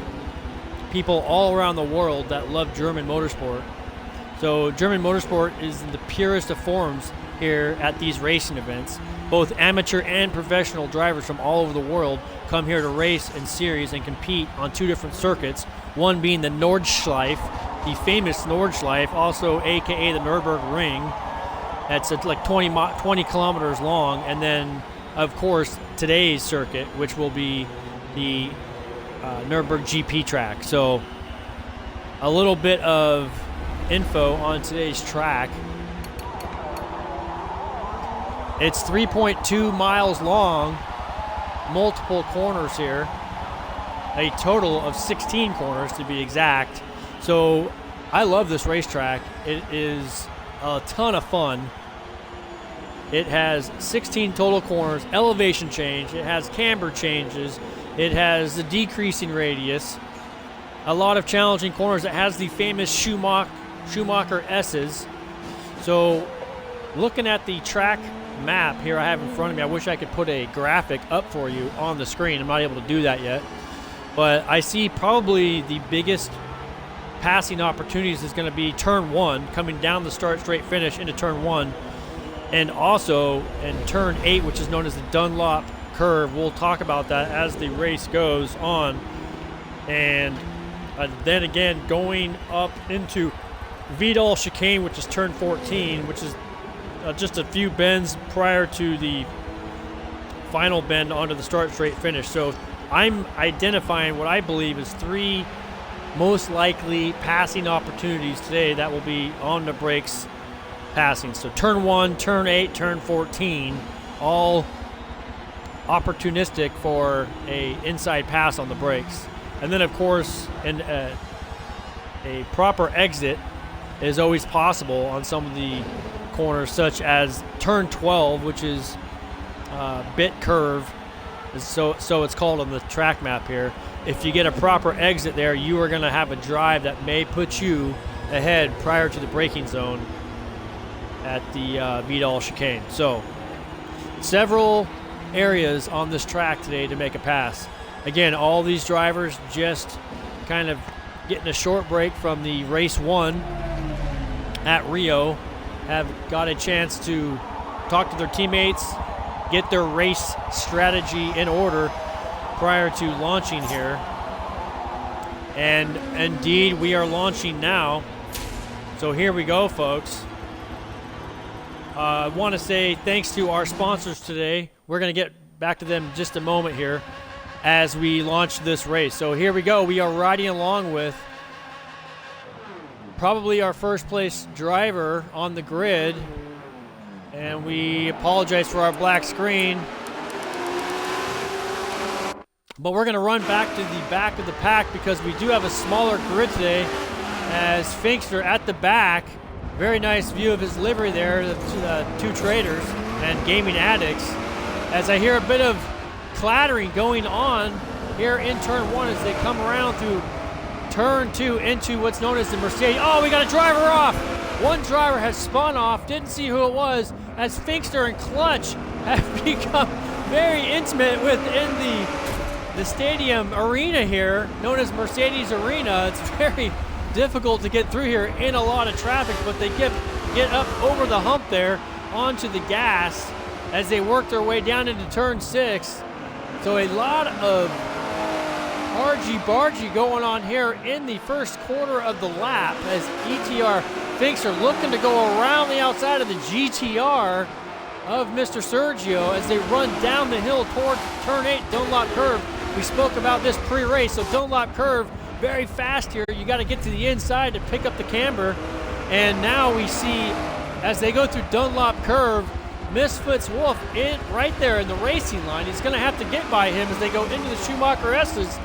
people all around the world that love German motorsport. So German motorsport is in the purest of forms here at these racing events. Both amateur and professional drivers from all over the world come here to race in series and compete on 2 different circuits, one being the Nordschleife, the famous Nordschleife, also aka the Nürburgring. That's like 20 kilometers long, and then, of course, today's circuit, which will be the Nürburgring GP track. So a little bit of info on today's track. It's 3.2 miles long, multiple corners here, a total of 16 corners to be exact. So I love this racetrack. It is a ton of fun. It has 16 total corners, elevation change, it has camber changes, it has the decreasing radius, a lot of challenging corners. It has the famous Schumacher S's. So looking at the track map here I have in front of me, I wish I could put a graphic up for you on the screen. I'm not able to do that yet, but I see probably the biggest passing opportunities is going to be turn 1, coming down the start straight finish into turn 1, and also in turn 8, which is known as the Dunlop curve. We'll talk about that as the race goes on. And then again, going up into Vidal chicane, which is turn 14, which is just a few bends prior to the final bend onto the start straight finish. So I'm identifying what I believe is 3 most likely passing opportunities today that will be on the brakes passing. So turn 1, turn 8, turn 14, all opportunistic for a inside pass on the brakes. And then of course a proper exit is always possible on some of the corners, such as turn 12, which is bit curve, so it's called on the track map here. If you get a proper exit there, you are going to have a drive that may put you ahead prior to the braking zone at the Vidal chicane. So several areas on this track today to make a pass. Again, all these drivers just kind of getting a short break from the race 1 at Rio, have got a chance to talk to their teammates, get their race strategy in order prior to launching here. And indeed, we are launching now. So here we go, folks. I want to say thanks to our sponsors today. We're going to get back to them in just a moment here as we launch this race. So here we go. We are riding along with probably our first place driver on the grid, and we apologize for our black screen, but we're going to run back to the back of the pack because we do have a smaller grid today, as Finkster at the back. Very nice view of his livery there, the 2 traders and gaming addicts, as I hear a bit of clattering going on here in turn 1 as they come around through turn 2 into what's known as the Mercedes. Oh, we got a driver off. One driver has spun off, didn't see who it was, as Finkster and Clutch have become very intimate within the stadium arena here, known as Mercedes Arena. It's very difficult to get through here in a lot of traffic, but they get up over the hump there onto the gas as they work their way down into turn 6. So a lot of argy-bargy going on here in the first quarter of the lap as ETR Finks are looking to go around the outside of the GTR of Mr. Sergio as they run down the hill toward turn 8, Dunlop curve. We spoke about this pre-race, so Dunlop curve, very fast here. You got to get to the inside to pick up the camber. And now we see, as they go through Dunlop curve, Misfits Wolf in right there in the racing line. He's going to have to get by him as they go into the Schumacher S's.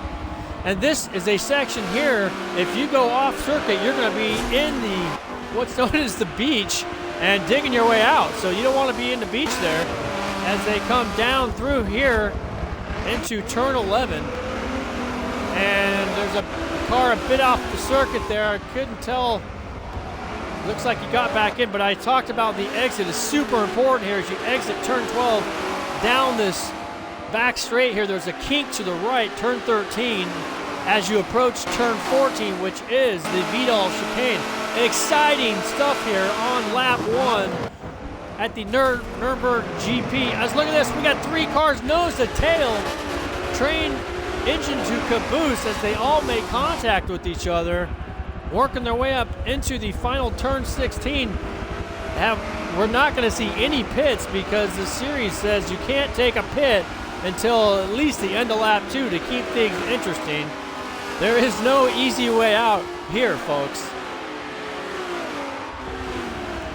And this is a section here, if you go off circuit, you're going to be in the, what's known as the beach, and digging your way out. So you don't want to be in the beach there as they come down through here into turn 11. And there's a car a bit off the circuit there. I couldn't tell. Looks like he got back in, but I talked about the exit is super important here as you exit turn 12 down this back straight here. There's a kink to the right, turn 13, as you approach turn 14, which is the Vidal chicane. Exciting stuff here on lap 1 at the Nürburgring GP. As look at this, we got 3 cars nose to tail, train engine to caboose as they all make contact with each other, working their way up into the final turn 16. We're not going to see any pits because the series says you can't take a pit until at least the end of lap 2 to keep things interesting. There is no easy way out here, folks.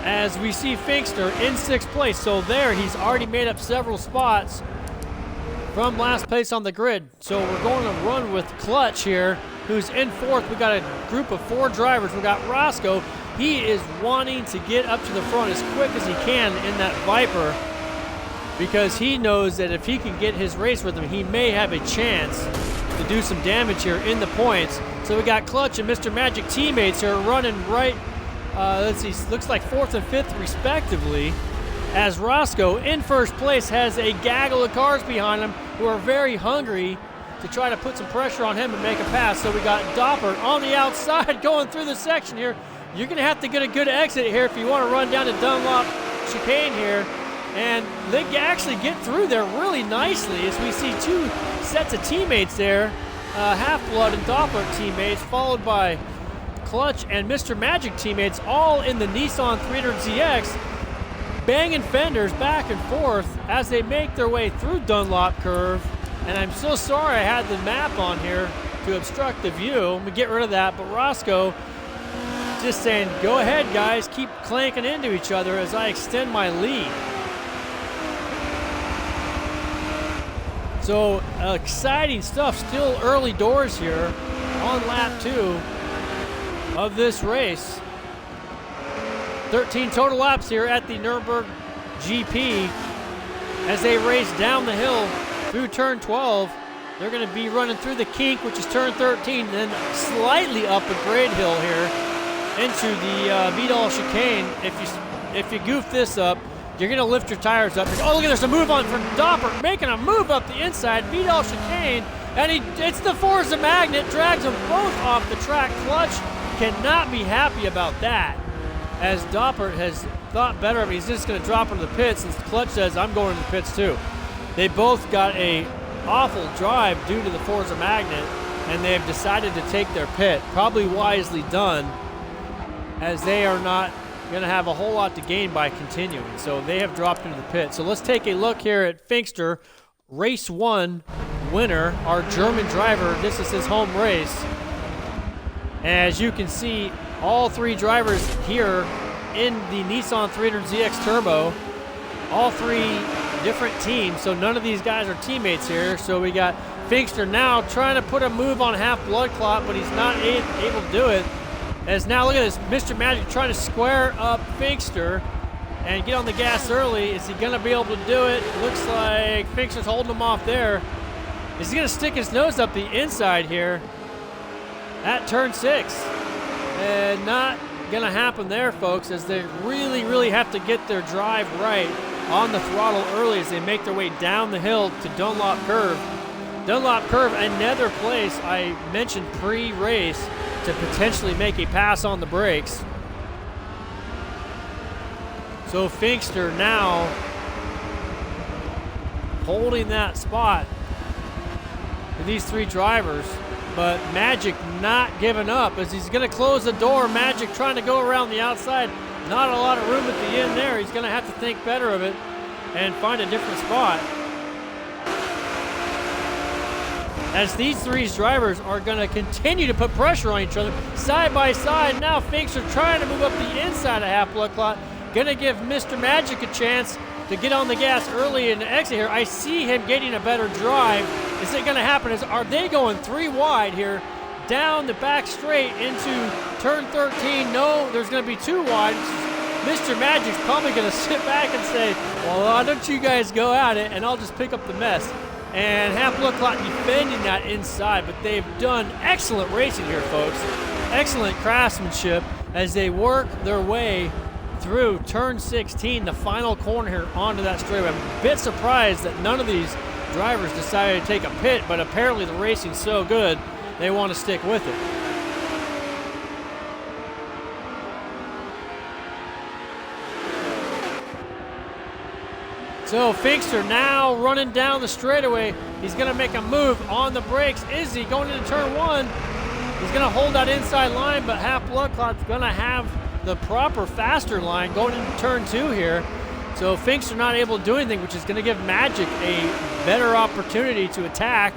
As we see Finkster in 6th place, so there he's already made up several spots from last place on the grid. So we're going to run with Clutch here, who's in 4th. We got a group of 4 drivers. We got Roscoe. He is wanting to get up to the front as quick as he can in that Viper because he knows that if he can get his race rhythm, he may have a chance to do some damage here in the points. So we got Clutch and Mr. Magic teammates here running right, let's see, looks like 4th and 5th respectively, as Roscoe in 1st place has a gaggle of cars behind him who are very hungry to try to put some pressure on him and make a pass. So we got Doppert on the outside going through the section here. You're going to have to get a good exit here if you want to run down to Dunlop chicane here. And they actually get through there really nicely as we see 2 sets of teammates there, Half-Blood and Doppler teammates, followed by Clutch and Mr. Magic teammates, all in the Nissan 300ZX, banging fenders back and forth as they make their way through Dunlop curve. And I'm so sorry I had the map on here to obstruct the view. I'm going to get rid of that, but Roscoe just saying, go ahead, guys, keep clanking into each other as I extend my lead. So exciting stuff, still early doors here on lap 2 of this race. 13 total laps here at the Nürburgring GP as they race down the hill through turn 12. They're going to be running through the kink, which is turn 13, then slightly up a grade hill here into the Vidal chicane. If you goof this up, you're going to lift your tires up. Oh, look at, there's a move on from Doppert, making a move up the inside. Vidal chicane, and it's the Forza Magnet, drags them both off the track. Clutch cannot be happy about that, as Doppert has thought better of it. He's just going to drop into the pits, and Clutch says, I'm going to the pits too. They both got a awful drive due to the Forza Magnet, and they have decided to take their pit. Probably wisely done, as they are not going to have a whole lot to gain by continuing. So they have dropped into the pit. So let's take a look here at Finkster, race 1 winner, our German driver. This is his home race. As you can see, all 3 drivers here in the Nissan 300ZX Turbo, all 3 different teams. So none of these guys are teammates here. So we got Finkster now trying to put a move on Half-Blood Clot, but he's not able to do it. As now, look at this, Mr. Magic trying to square up Finkster and get on the gas early. Is he going to be able to do it? Looks like Finkster's holding him off there. Is he going to stick his nose up the inside here at turn 6? And not going to happen there, folks, as they really, really have to get their drive right on the throttle early as they make their way down the hill to Dunlop Curve. Dunlop Curve, another place I mentioned pre-race to potentially make a pass on the brakes. So Finkster now holding that spot for these three drivers, but Magic not giving up as he's going to close the door. Magic trying to go around the outside. Not a lot of room at the end there. He's going to have to think better of it and find a different spot. As these three drivers are going to continue to put pressure on each other side by side. Now Finks are trying to move up the inside of Half Blood Clot. Going to give Mr. Magic a chance to get on the gas early in the exit here. I see him getting a better drive. Is it going to happen? Are they going 3 wide here down the back straight into turn 13? No, there's going to be 2 wide. Mr. Magic's probably going to sit back and say, well, why don't you guys go at it and I'll just pick up the mess. And Half Blood Clot defending that inside, but they've done excellent racing here, folks. Excellent craftsmanship as they work their way through turn 16, the final corner here onto that straightaway. I'm a bit surprised that none of these drivers decided to take a pit, but apparently the racing's so good, they want to stick with it. So Finkster now running down the straightaway. He's going to make a move on the brakes. Is he going into turn 1? He's going to hold that inside line, but Half Blood Clot's going to have the proper faster line going into turn 2 here. So Finkster not able to do anything, which is going to give Magic a better opportunity to attack.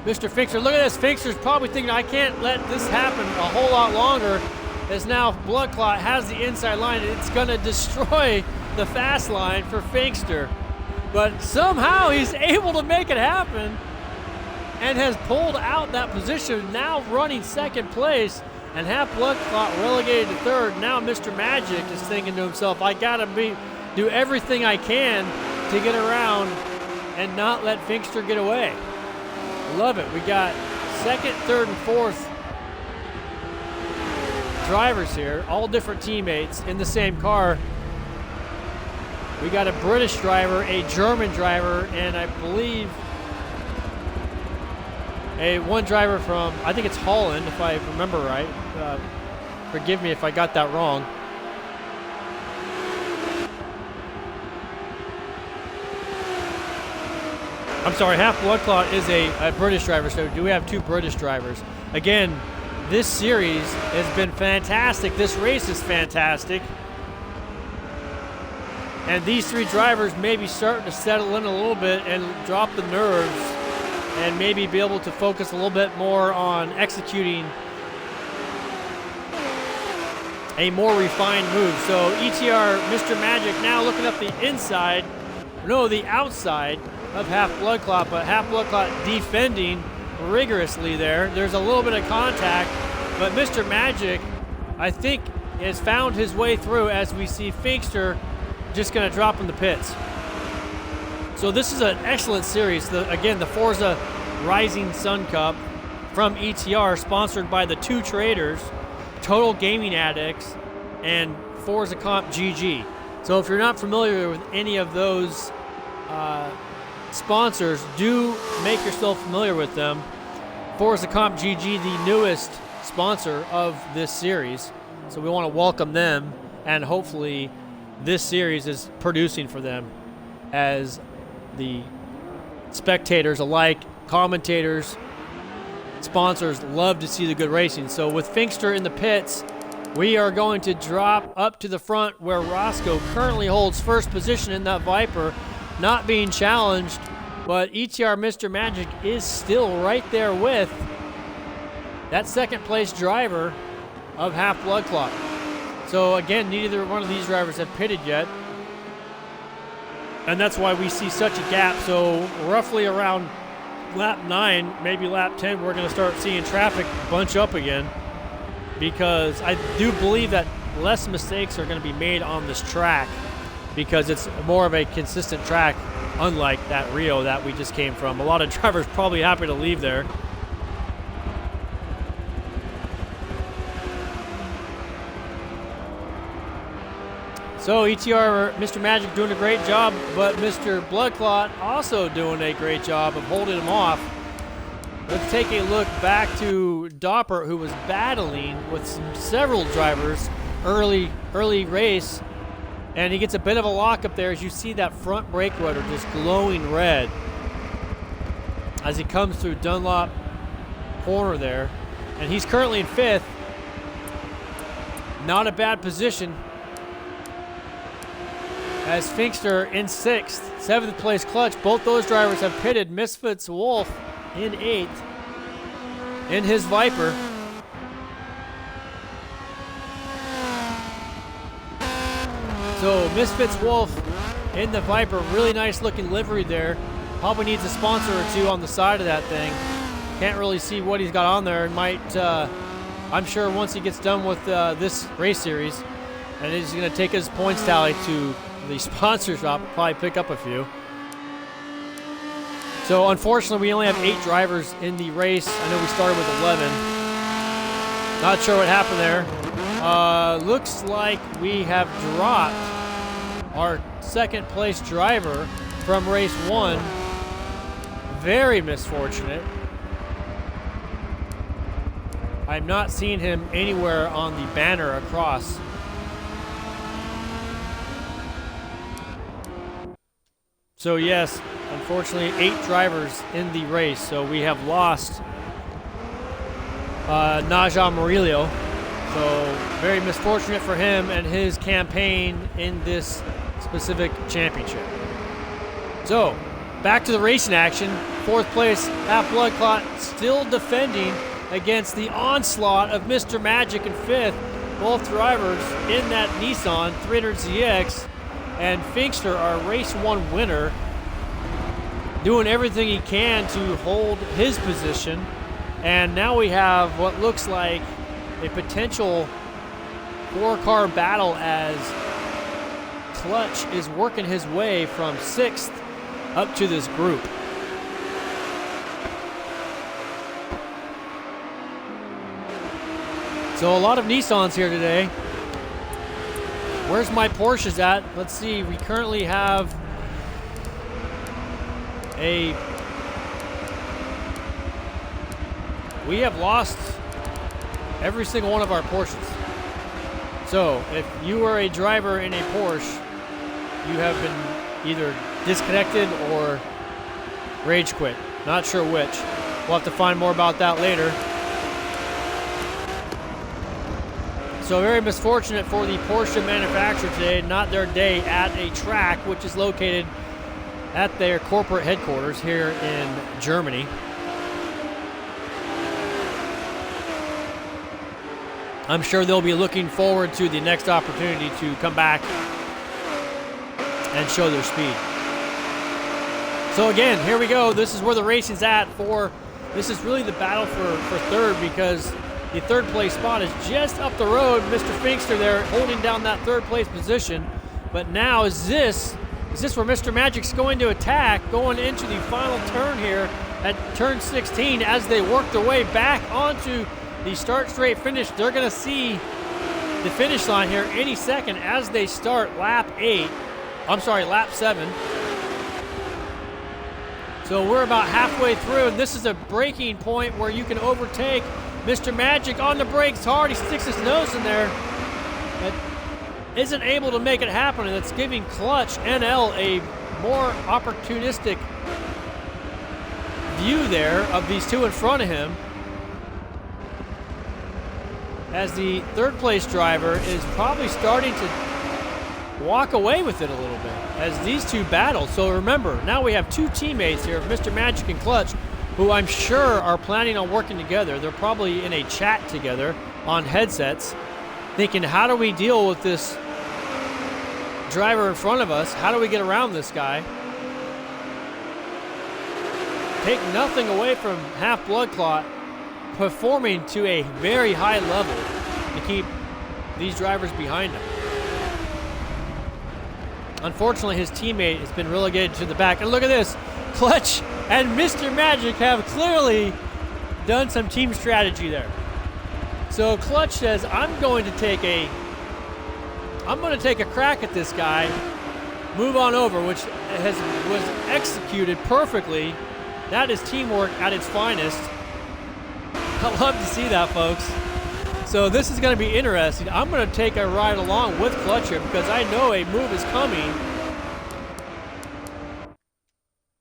Mr. Finkster, look at this. Finkster's probably thinking, I can't let this happen a whole lot longer, as now Blood Clot has the inside line, and it's going to destroy the fast line for Finkster. But somehow he's able to make it happen and has pulled out that position, now running second place, and Half Blood Clot relegated to third. Now Mr. Magic is thinking to himself, I gotta do everything I can to get around and not let Finkster get away. Love it. We got second, third, and fourth drivers here, all different teammates in the same car. We got a British driver, a German driver, and I believe one driver from, I think it's Holland, if I remember right. Forgive me if I got that wrong. I'm sorry, Half Blood Clot is a British driver, so do we have 2 British drivers? Again, this series has been fantastic. This race is fantastic. And these 3 drivers may be starting to settle in a little bit and drop the nerves and maybe be able to focus a little bit more on executing a more refined move. So ETR, Mr. Magic now looking up the inside, no, the outside of Half Blood Clot, but Half Blood Clot defending rigorously there. There's a little bit of contact, but Mr. Magic, I think, has found his way through as we see Finkster just going to drop in the pits. So this is an excellent series. Again, the Forza Rising Sun Cup from ETR, sponsored by the 2 traders, Total Gaming Addicts, and Forza Comp GG. So if you're not familiar with any of those sponsors, do make yourself familiar with them. Forza Comp GG, the newest sponsor of this series. So we want to welcome them, and hopefully this series is producing for them as the spectators alike, commentators, sponsors love to see the good racing. So with Finkster in the pits, we are going to drop up to the front where Roscoe currently holds first position in that Viper, not being challenged, but ETR Mr. Magic is still right there with that second place driver of Half Blood Clot. So again, neither one of these drivers have pitted yet, and that's why we see such a gap. So roughly around lap 9, maybe lap 10, we're going to start seeing traffic bunch up again, because I do believe that less mistakes are going to be made on this track because it's more of a consistent track, unlike that Rio that we just came from. A lot of drivers probably happy to leave there. So ETR, Mr. Magic doing a great job, but Mr. Blood Clot also doing a great job of holding him off. Let's take a look back to Doppert, who was battling with several drivers early race And he gets a bit of a lock up there as you see that front brake rotor just glowing red as he comes through Dunlop corner there. And he's currently in 5th. Not a bad position. As Finkster in 6th. 7th place Clutch. Both those drivers have pitted. Misfits Wolf in 8th in his Viper. So Misfits Wolf in the Viper. Really nice looking livery there. Probably needs a sponsor or two on the side of that thing. Can't really see what he's got on there. And might, I'm sure once he gets done with this race series, and he's going to take his points tally to the sponsor shop, probably pick up a few. So unfortunately, we only have 8 drivers in the race. I know we started with 11. Not sure what happened there. Looks like we have dropped our 2nd place driver from race 1. Very misfortunate. I'm not seeing him anywhere on the banner across. So yes, unfortunately 8 drivers in the race. So we have lost Naja Murillo. So very misfortunate for him and his campaign in this specific championship. So back to the racing action. 4th place, Half Blood Clot still defending against the onslaught of Mr. Magic in 5th. Both drivers in that Nissan 300ZX. And Finkster, our race 1 winner, doing everything he can to hold his position. And now we have what looks like a potential 4-car battle as Clutch is working his way from 6th up to this group. So a lot of Nissans here today. Where's my Porsches at? Let's see, we currently have we have lost every single one of our Porsches. So if you are a driver in a Porsche, you have been either disconnected or rage quit. Not sure which. We'll have to find more about that later. So very misfortunate for the Porsche manufacturer today. Not their day at a track which is located at their corporate headquarters here in Germany. I'm sure they'll be looking forward to the next opportunity to come back and show their speed. So again, here we go. This is where the racing's at for, this is really the battle for 3rd, because the 3rd place spot is just up the road. Mr. Finkster there holding down that 3rd place position. But now is this where Mr. Magic's going to attack, going into the final turn here at turn 16 as they work their way back onto the start straight finish. They're going to see the finish line here any second as they start lap 7. So we're about halfway through, and this is a braking point where you can overtake Mr. Magic on the brakes hard. He sticks his nose in there, but isn't able to make it happen, and it's giving Clutch NL a more opportunistic view there of these two in front of him, as the 3rd place driver is probably starting to walk away with it a little bit as these two battle. So remember, now we have 2 teammates here, Mr. Magic and Clutch, who I'm sure are planning on working together. They're probably in a chat together on headsets, thinking, how do we deal with this driver in front of us? How do we get around this guy? Take nothing away from Half Blood Clot performing to a very high level to keep these drivers behind him. Unfortunately, his teammate has been relegated to the back. And look at this. Clutch and Mr. Magic have clearly done some team strategy there. So Clutch says, I'm going to take a crack at this guy, move on over, which was executed perfectly. That is teamwork at its finest. I love to see that, folks. So this is going to be interesting. I'm going to take a ride along with Clutch here because I know a move is coming.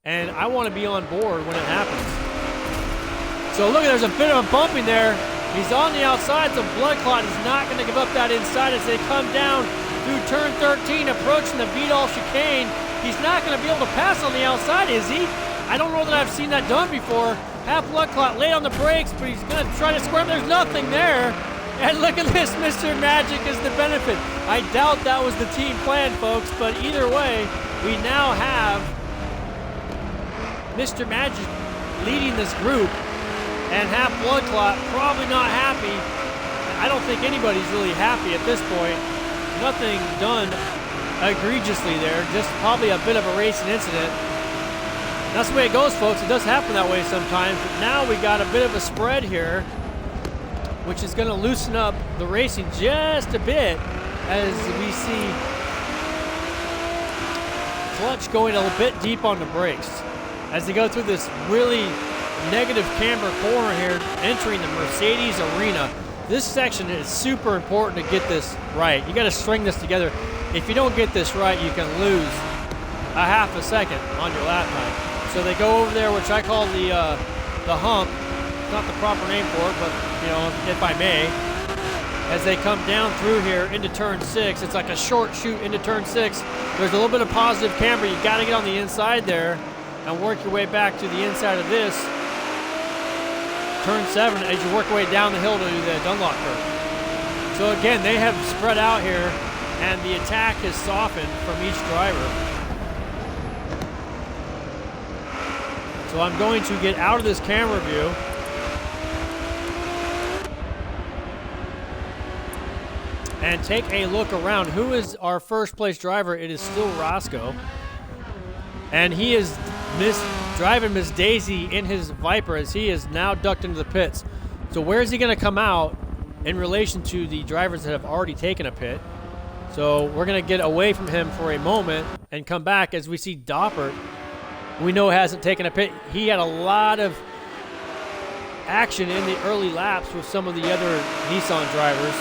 And I want to be on board when it happens. So look, there's a bit of a bumping there. He's on the outside, so Blood Clot is not going to give up that inside as they come down through turn 13, approaching the Vidal chicane. He's not going to be able to pass on the outside, is he? I don't know that I've seen that done before. Half Blood Clot late on the brakes, but he's going to try to square him. There's nothing there. And look at this, Mr. Magic is the benefit. I doubt that was the team plan, folks, but either way, we now have Mr. Magic leading this group, and Half Blood Clot probably not happy. I don't think anybody's really happy at this point. Nothing done egregiously there, just probably a bit of a racing incident. That's the way it goes, folks. It does happen that way sometimes, but now we got a bit of a spread here, which is going to loosen up the racing just a bit as we see Clutch going a little bit deep on the brakes as they go through this really negative camber corner here, entering the Mercedes arena. This section is super important to get this right. You got to string this together. If you don't get this right, you can lose a half a second on your lap time. So they go over there, which I call the hump. It's not the proper name for it, but you know, if I may, as they come down through here into turn 6, it's like a short shoot into turn 6. There's a little bit of positive camber. You got to get on the inside there and work your way back to the inside of this turn 7 as you work your way down the hill to the Dunlop curve. So again, they have spread out here, and the attack has softened from each driver. So I'm going to get out of this camera view and take a look around. Who is our first place driver? It is still Roscoe. And he is driving Miss Daisy in his Viper as he is now ducked into the pits. So where is he going to come out in relation to the drivers that have already taken a pit? So we're going to get away from him for a moment and come back as we see Doppert. We know hasn't taken a pit. He had a lot of action in the early laps with some of the other Nissan drivers.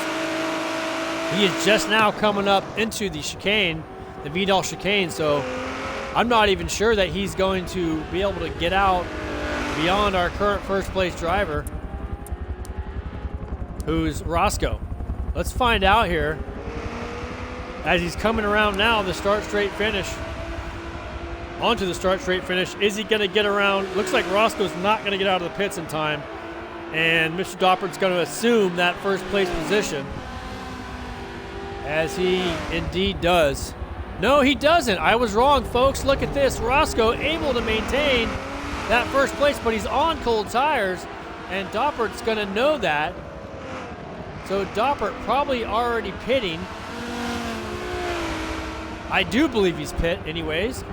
He is just now coming up into the chicane, the Vidal chicane, so I'm not even sure that he's going to be able to get out beyond our current first place driver, who's Roscoe. Let's find out here as he's coming around now the start straight finish. Onto the start straight finish. Is he going to get around? Looks like Roscoe's not going to get out of the pits in time, and Mr. Doppert's going to assume that first place position, as he indeed does. No, he doesn't. I was wrong, folks. Look at this. Roscoe able to maintain that first place, but he's on cold tires, and Doppert's going to know that. So Doppert probably already pitting. I do believe he's pit anyways.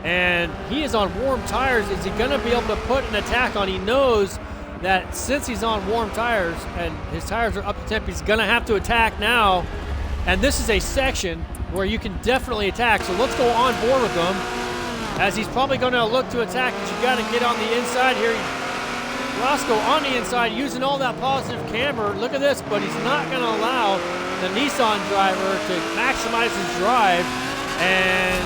And he is on warm tires. Is he going to be able to put an attack on? He knows that since he's on warm tires and his tires are up to temp, he's going to have to attack now. And this is a section where you can definitely attack. So let's go on board with him, as he's probably going to look to attack, but you got to get on the inside here. Roscoe on the inside using all that positive camber. Look at this, but he's not going to allow the Nissan driver to maximize his drive. And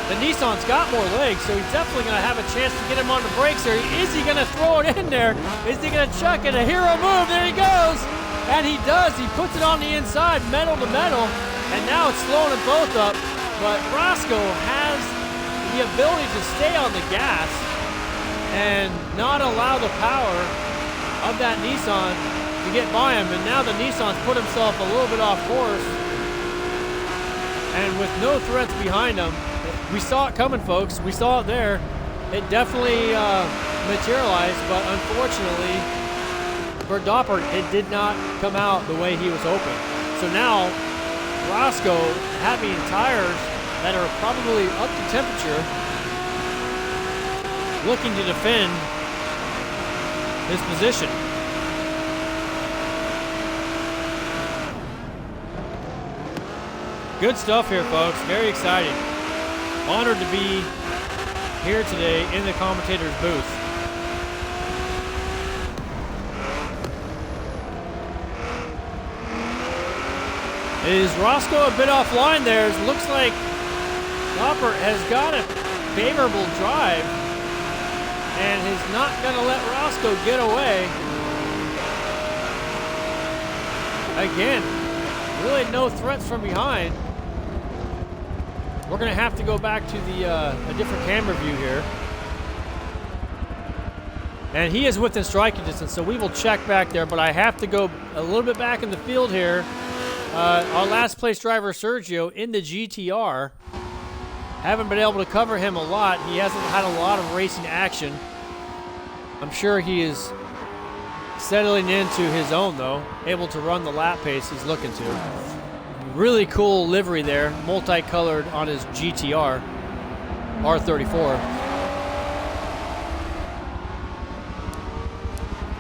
the Nissan's got more legs, so he's definitely going to have a chance to get him on the brakes here. Is he going to throw it in there? Is he going to chuck it? A hero move. There he goes. And he does. He puts it on the inside, metal to metal. And now it's slowing them both up. But Roscoe has the ability to stay on the gas and not allow the power of that Nissan to get by him. And now the Nissan's put himself a little bit off course. And with no threats behind him, we saw it coming, folks. We saw it there. It definitely materialized, but unfortunately for Doppert, it did not come out the way he was hoping. So now Roscoe, having tires that are probably up to temperature, looking to defend his position. Good stuff here, folks. Very exciting. Honored to be here today in the commentator's booth. Is Roscoe a bit offline there? It looks like Doppert has got a favorable drive and is not going to let Roscoe get away. Again, really no threats from behind. We're going to have to go back to the a different camera view here. And he is within striking distance, so we will check back there, but I have to go a little bit back in the field here. Our last place driver, Sergio, in the GTR. Haven't been able to cover him a lot. He hasn't had a lot of racing action. I'm sure he is settling into his own, though. Able to run the lap pace he's looking to. Really cool livery there, multicolored on his GTR, R34.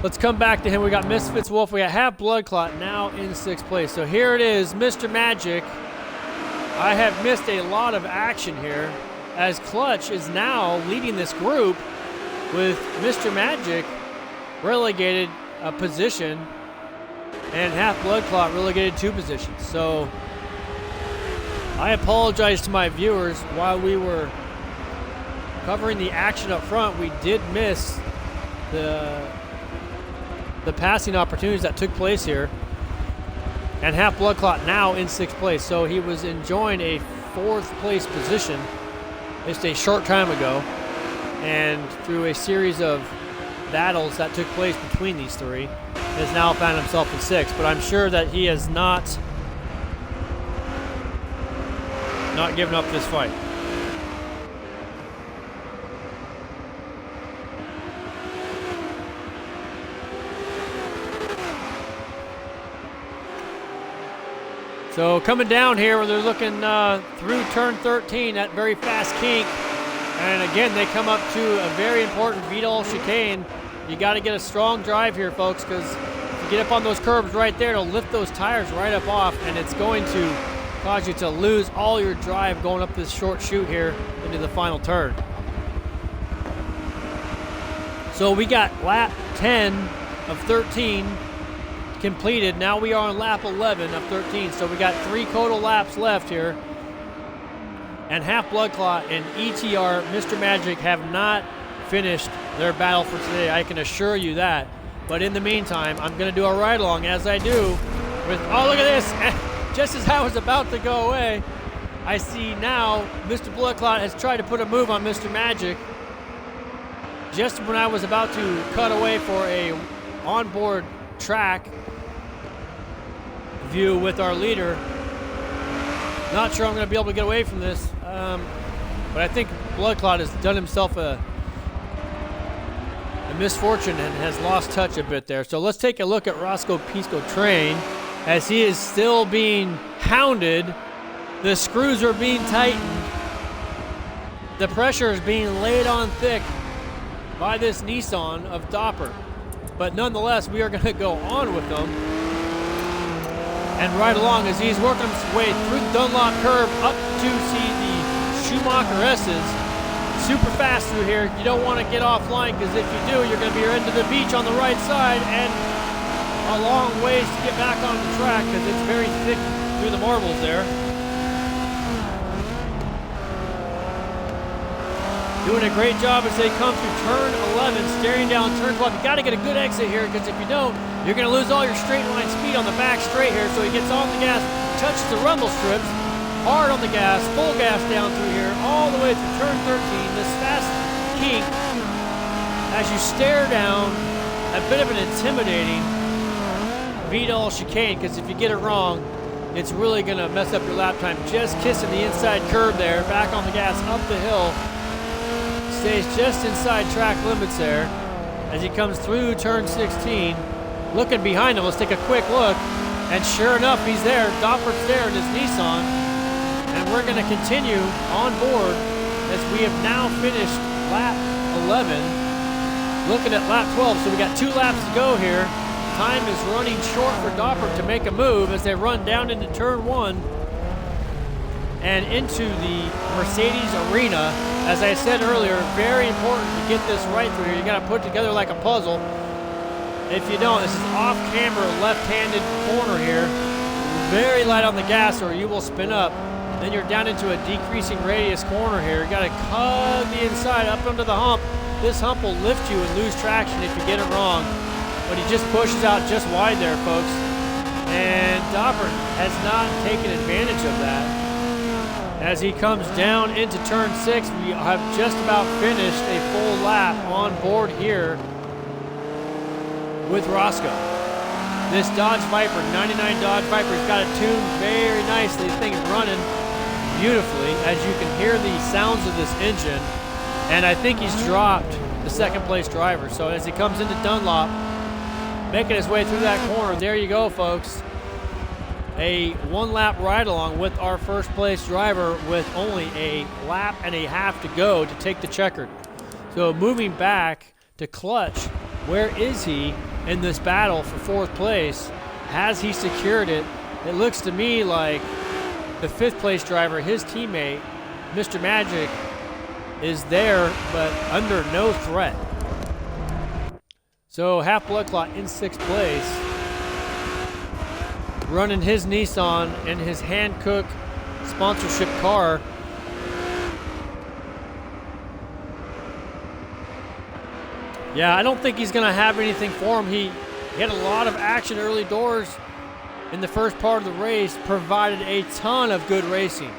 Let's come back to him. We got Misfits Wolf. We got Half Blood Clot now in 6th place. So here it is, Mr. Magic. I have missed a lot of action here as Clutch is now leading this group with Mr. Magic relegated a position and Half Blood Clot relegated 2 positions. So I apologize to my viewers. While we were covering the action up front, we did miss the passing opportunities that took place here. And Half Blood Clot now in 6th place. So he was enjoying a 4th place position just a short time ago. And through a series of battles that took place between these three, has now found himself in 6th. But I'm sure that he has not given up this fight. So coming down here where they're looking through turn 13, that very fast kink. And again, they come up to a very important Vidal chicane. You got to get a strong drive here, folks, because if you get up on those curbs right there, it'll lift those tires right up off, and it's going to cause you to lose all your drive going up this short chute here into the final turn. So we got lap 10 of 13 completed. Now we are on lap 11 of 13. So we got 3 total laps left here. And Half Blood Clot and ETR, Mr. Magic, have not finished their battle for today. I can assure you that. But in the meantime, I'm going to do a ride along as I do with, oh, look at this. Just as I was about to go away, I see now Mr. Blood Clot has tried to put a move on Mr. Magic. Just when I was about to cut away for a onboard track view with our leader. Not sure I'm going to be able to get away from this, but I think Blood Clot has done himself a misfortune and has lost touch a bit there. So let's take a look at Roscoe Pisco Train as he is still being hounded. The screws are being tightened. The pressure is being laid on thick by this Nissan of Doppert. But nonetheless, we are going to go on with them and ride along as he's working his way through the Dunlop curve up to see the Schumacher S's. Super fast through here. You don't want to get offline, because if you do, you're going to be into the beach on the right side and a long ways to get back on the track because it's very thick through the marbles there. Doing a great job as they come through turn 11, staring down turn 12. You got to get a good exit here, because if you don't, you're going to lose all your straight line speed on the back straight here. So he gets on the gas, touches the rumble strips, hard on the gas, full gas down through here, all the way to turn 13. This fast kink, as you stare down a bit of an intimidating Vidal chicane, because if you get it wrong, it's really going to mess up your lap time. Just kissing the inside curb there, back on the gas, up the hill. Stays just inside track limits there as he comes through turn 16. Looking behind him, let's take a quick look. And sure enough, he's there. Doppert's there in his Nissan. And we're going to continue on board as we have now finished lap 11. Looking at lap 12, so we got 2 laps to go here. Time is running short for Doppert to make a move as they run down into turn 1 and into the Mercedes Arena. As I said earlier, very important to get this right through here. You got to put it together like a puzzle. If you don't, this is off-camera, left-handed corner here. very light on the gas or you will spin up. Then you're down into a decreasing radius corner here. You gotta hug the inside up onto the hump. This hump will lift you and lose traction if you get it wrong. But he just pushes out just wide there, folks. And Doppert has not taken advantage of that. As he comes down into turn 6, we have just about finished a full lap on board here with Roscoe. This Dodge Viper, 99 Dodge Viper, has got it tuned very nicely. The thing is running beautifully, as you can hear the sounds of this engine. And I think he's dropped the second place driver. So as he comes into Dunlop, making his way through that corner, there you go, folks. A one-lap ride-along with our first place driver with only a lap and a half to go to take the checkered. So moving back to Clutch, where is he in this battle for fourth place? Has he secured it? It looks to me like the fifth place driver, his teammate, Mr. Magic, is there, but under no threat. So Half Blood Clot in sixth place, running his Nissan and his Hankook sponsorship car. Yeah, I don't think he's going to have anything for him. He had a lot of action early doors in the first part of the race, provided a ton of good racing.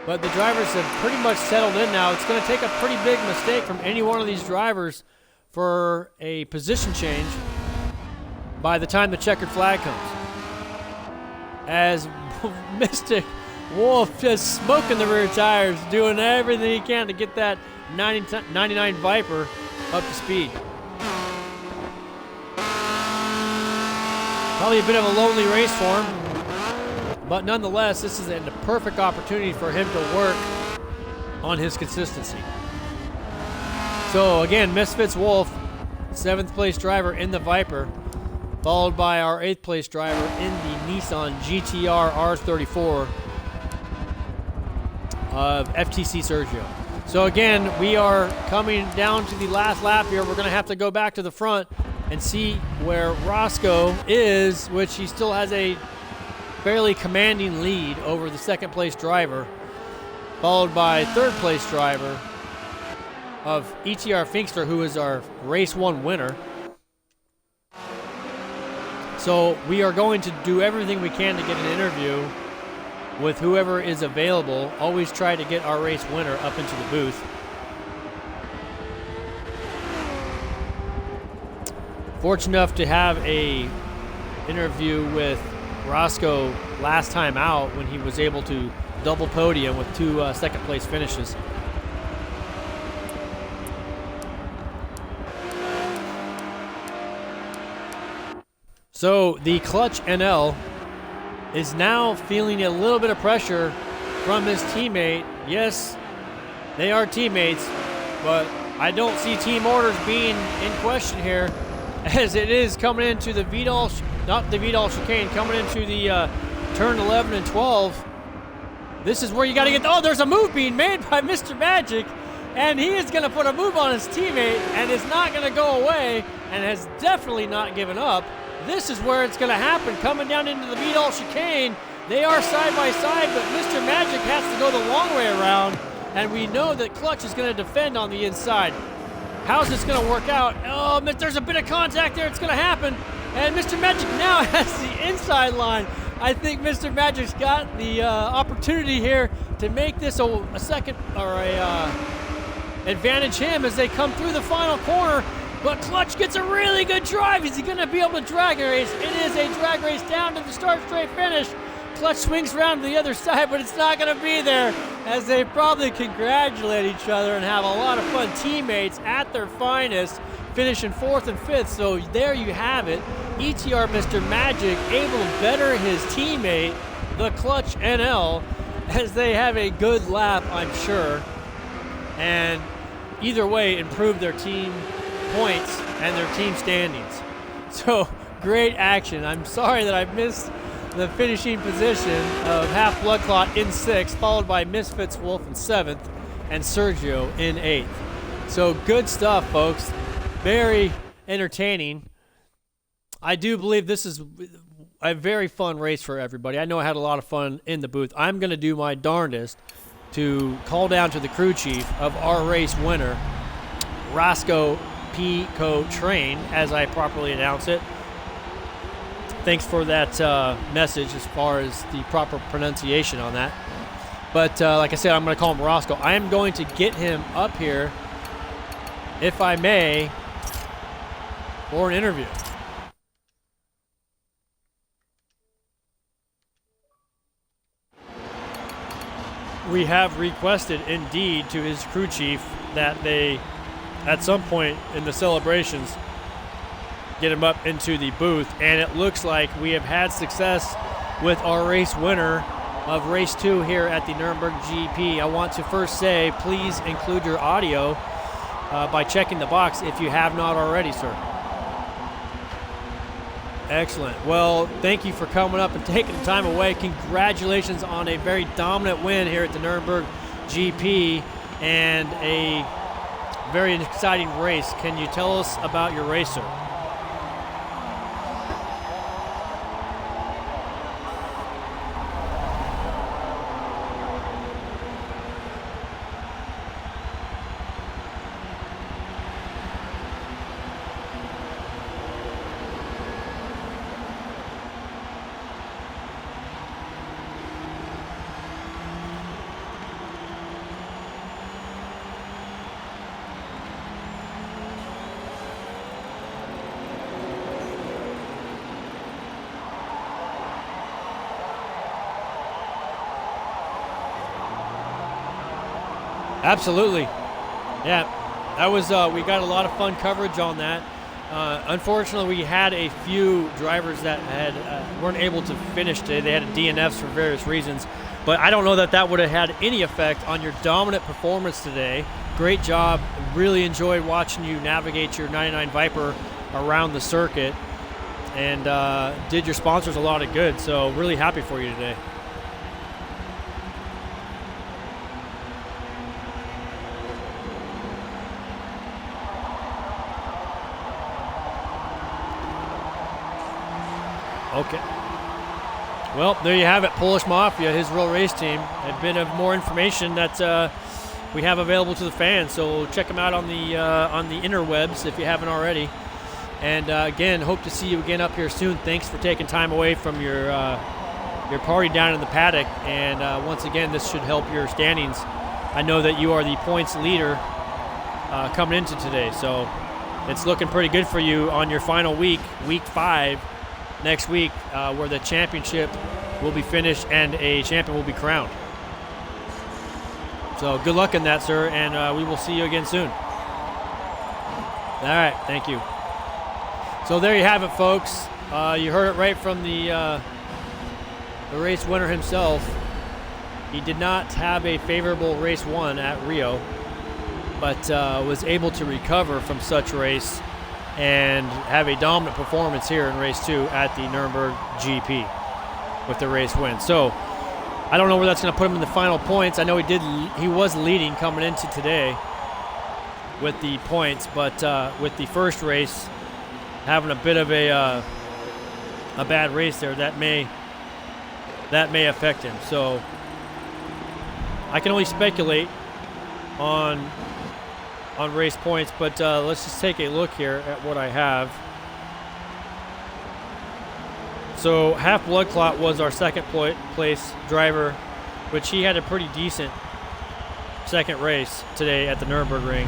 But the drivers have pretty much settled in now. It's going to take a pretty big mistake from any one of these drivers for a position change by the time the checkered flag comes. As Mystic Wolf just smoking the rear tires, doing everything he can to get that 99 Viper up to speed. Probably a bit of a lonely race for him, but nonetheless, this is a perfect opportunity for him to work on his consistency. So again, Misfits Wolf, 7th place driver in the Viper, followed by our 8th place driver in the Nissan GTR R34 of FTC Sergio. So again, we are coming down to the last lap here. We're going to have to go back to the front and see where Roscoe is, which he still has a fairly commanding lead over the 2nd place driver, followed by 3rd place driver of ETR Finkster, who is our race 1 winner. So we are going to do everything we can to get an interview with whoever is available. Always try to get our race winner up into the booth. Fortunate enough to have a interview with Roscoe last time out when he was able to double podium with 2 second place finishes. So the Clutch NL is now feeling a little bit of pressure from his teammate. Yes, they are teammates, but I don't see team orders being in question here, as it is coming into the Vidal, not the Vidal chicane, coming into the turn 11 and 12. This is where you got to get, oh, there's a move being made by Mr. Magic, and he is going to put a move on his teammate and is not going to go away and has definitely not given up. This is where it's going to happen, coming down into the Vidal chicane. They are side by side, but Mr. Magic has to go the long way around, and we know that Clutch is going to defend on the inside. How's this going to work out? Oh, there's a bit of contact there. It's going to happen, and Mr. Magic now has the inside line. I think Mr. Magic's got the opportunity here to make this a second or a advantage him as they come through the final corner. But Clutch gets a really good drive. Is he going to be able to drag race? It is a drag race down to the start straight finish. Clutch swings around to the other side, but it's not going to be there, as they probably congratulate each other and have a lot of fun. Teammates at their finest, finishing 4th and 5th. So there you have it. ETR Mr. Magic able to better his teammate, the Clutch NL, as they have a good lap, I'm sure. And either way, improve their team points and their team standings. So great action. I'm sorry that I missed the finishing position of Half Blood Clot in 6th, followed by Misfits Wolf in 7th, and Sergio in 8th. So good stuff, folks. Very entertaining. I do believe this is a very fun race for everybody. I know I had a lot of fun in the booth. I'm going to do my darndest to call down to the crew chief of our race winner, Roscoe Pico Train, as I properly announce it. Thanks for that message as far as the proper pronunciation on that. But like I said, I'm going to call him Roscoe. I am going to get him up here, if I may, for an interview. We have requested indeed to his crew chief that they, at some point in the celebrations, get him up into the booth, and it looks like we have had success with our race winner of race 2 here at the Nuremberg GP. I want to first say, please include your audio by checking the box if you have not already, sir. Excellent. Well, thank you for coming up and taking the time away. Congratulations on a very dominant win here at the Nuremberg GP and a very exciting race. Can you tell us about your race, sir? Absolutely. Yeah, that was, we got a lot of fun coverage on that. Unfortunately, we had a few drivers that weren't able to finish today. They had DNFs for various reasons, but I don't know that that would have had any effect on your dominant performance today. Great job. Really enjoyed watching you navigate your 99 Viper around the circuit, and did your sponsors a lot of good, so really happy for you today. Okay. Well, there you have it. Polish Mafia, his real race team. A bit of more information that we have available to the fans. So check them out on the interwebs if you haven't already. And again, hope to see you again up here soon. Thanks for taking time away from your party down in the paddock. And once again, this should help your standings. I know that you are the points leader coming into today. So it's looking pretty good for you on your final week, week 5. Next week, where the championship will be finished and a champion will be crowned. So good luck in that, sir, and we will see you again soon. All right, thank you. So there you have it, folks. You heard it right from the race winner himself. He did not have a favorable race 1 at Rio, but was able to recover from such race and have a dominant performance here in race 2 at the Nuremberg GP with the race win. So I don't know where that's going to put him in the final points. I know he was leading coming into today with the points, but with the first race having a bit of a bad race there, that may affect him. So I can only speculate on race points, but let's just take a look here at what I have. So Half Blood Clot was our second place driver, which he had a pretty decent second race today at the Nürburgring.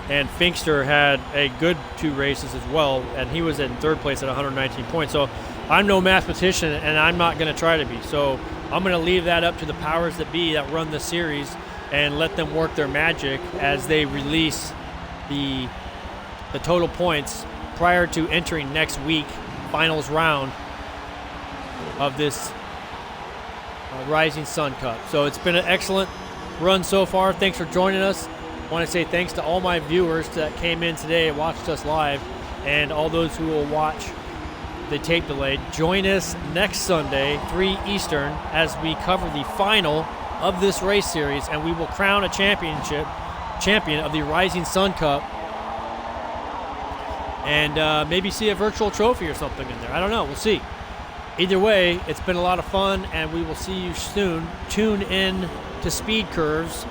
And Finkster had a good 2 races as well, and he was in third place at 119 points. So I'm no mathematician, and I'm not going to try to be. So I'm going to leave that up to the powers that be that run the series and let them work their magic as they release the total points prior to entering next week finals round of this Rising Sun Cup. So it's been an excellent run so far. Thanks for joining us. I want to say thanks to all my viewers that came in today and watched us live, and all those who will watch the tape delay. Join us next Sunday, 3 Eastern, as we cover the final of this race series, and we will crown a champion of the Rising Sun Cup, and maybe see a virtual trophy or something in there. I don't know. We'll see. Either way, it's been a lot of fun, and we will see you soon. Tune in to Speed Curves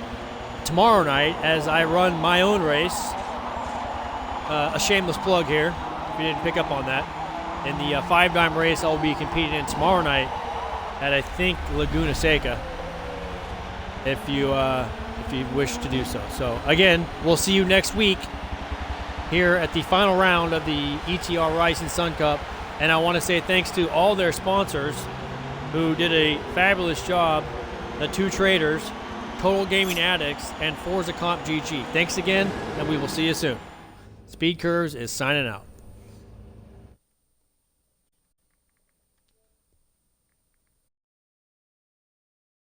tomorrow night as I run my own race. A shameless plug here, if you didn't pick up on that. In the 5-dime race, I'll be competing in tomorrow night at, I think, Laguna Seca, if you wish to do so. So, again, we'll see you next week here at the final round of the ETR Rising Sun Cup. And I want to say thanks to all their sponsors who did a fabulous job, the 2 Traders, Total Gaming Addicts, and Forza Comp GG. Thanks again, and we will see you soon. Speed Curves is signing out.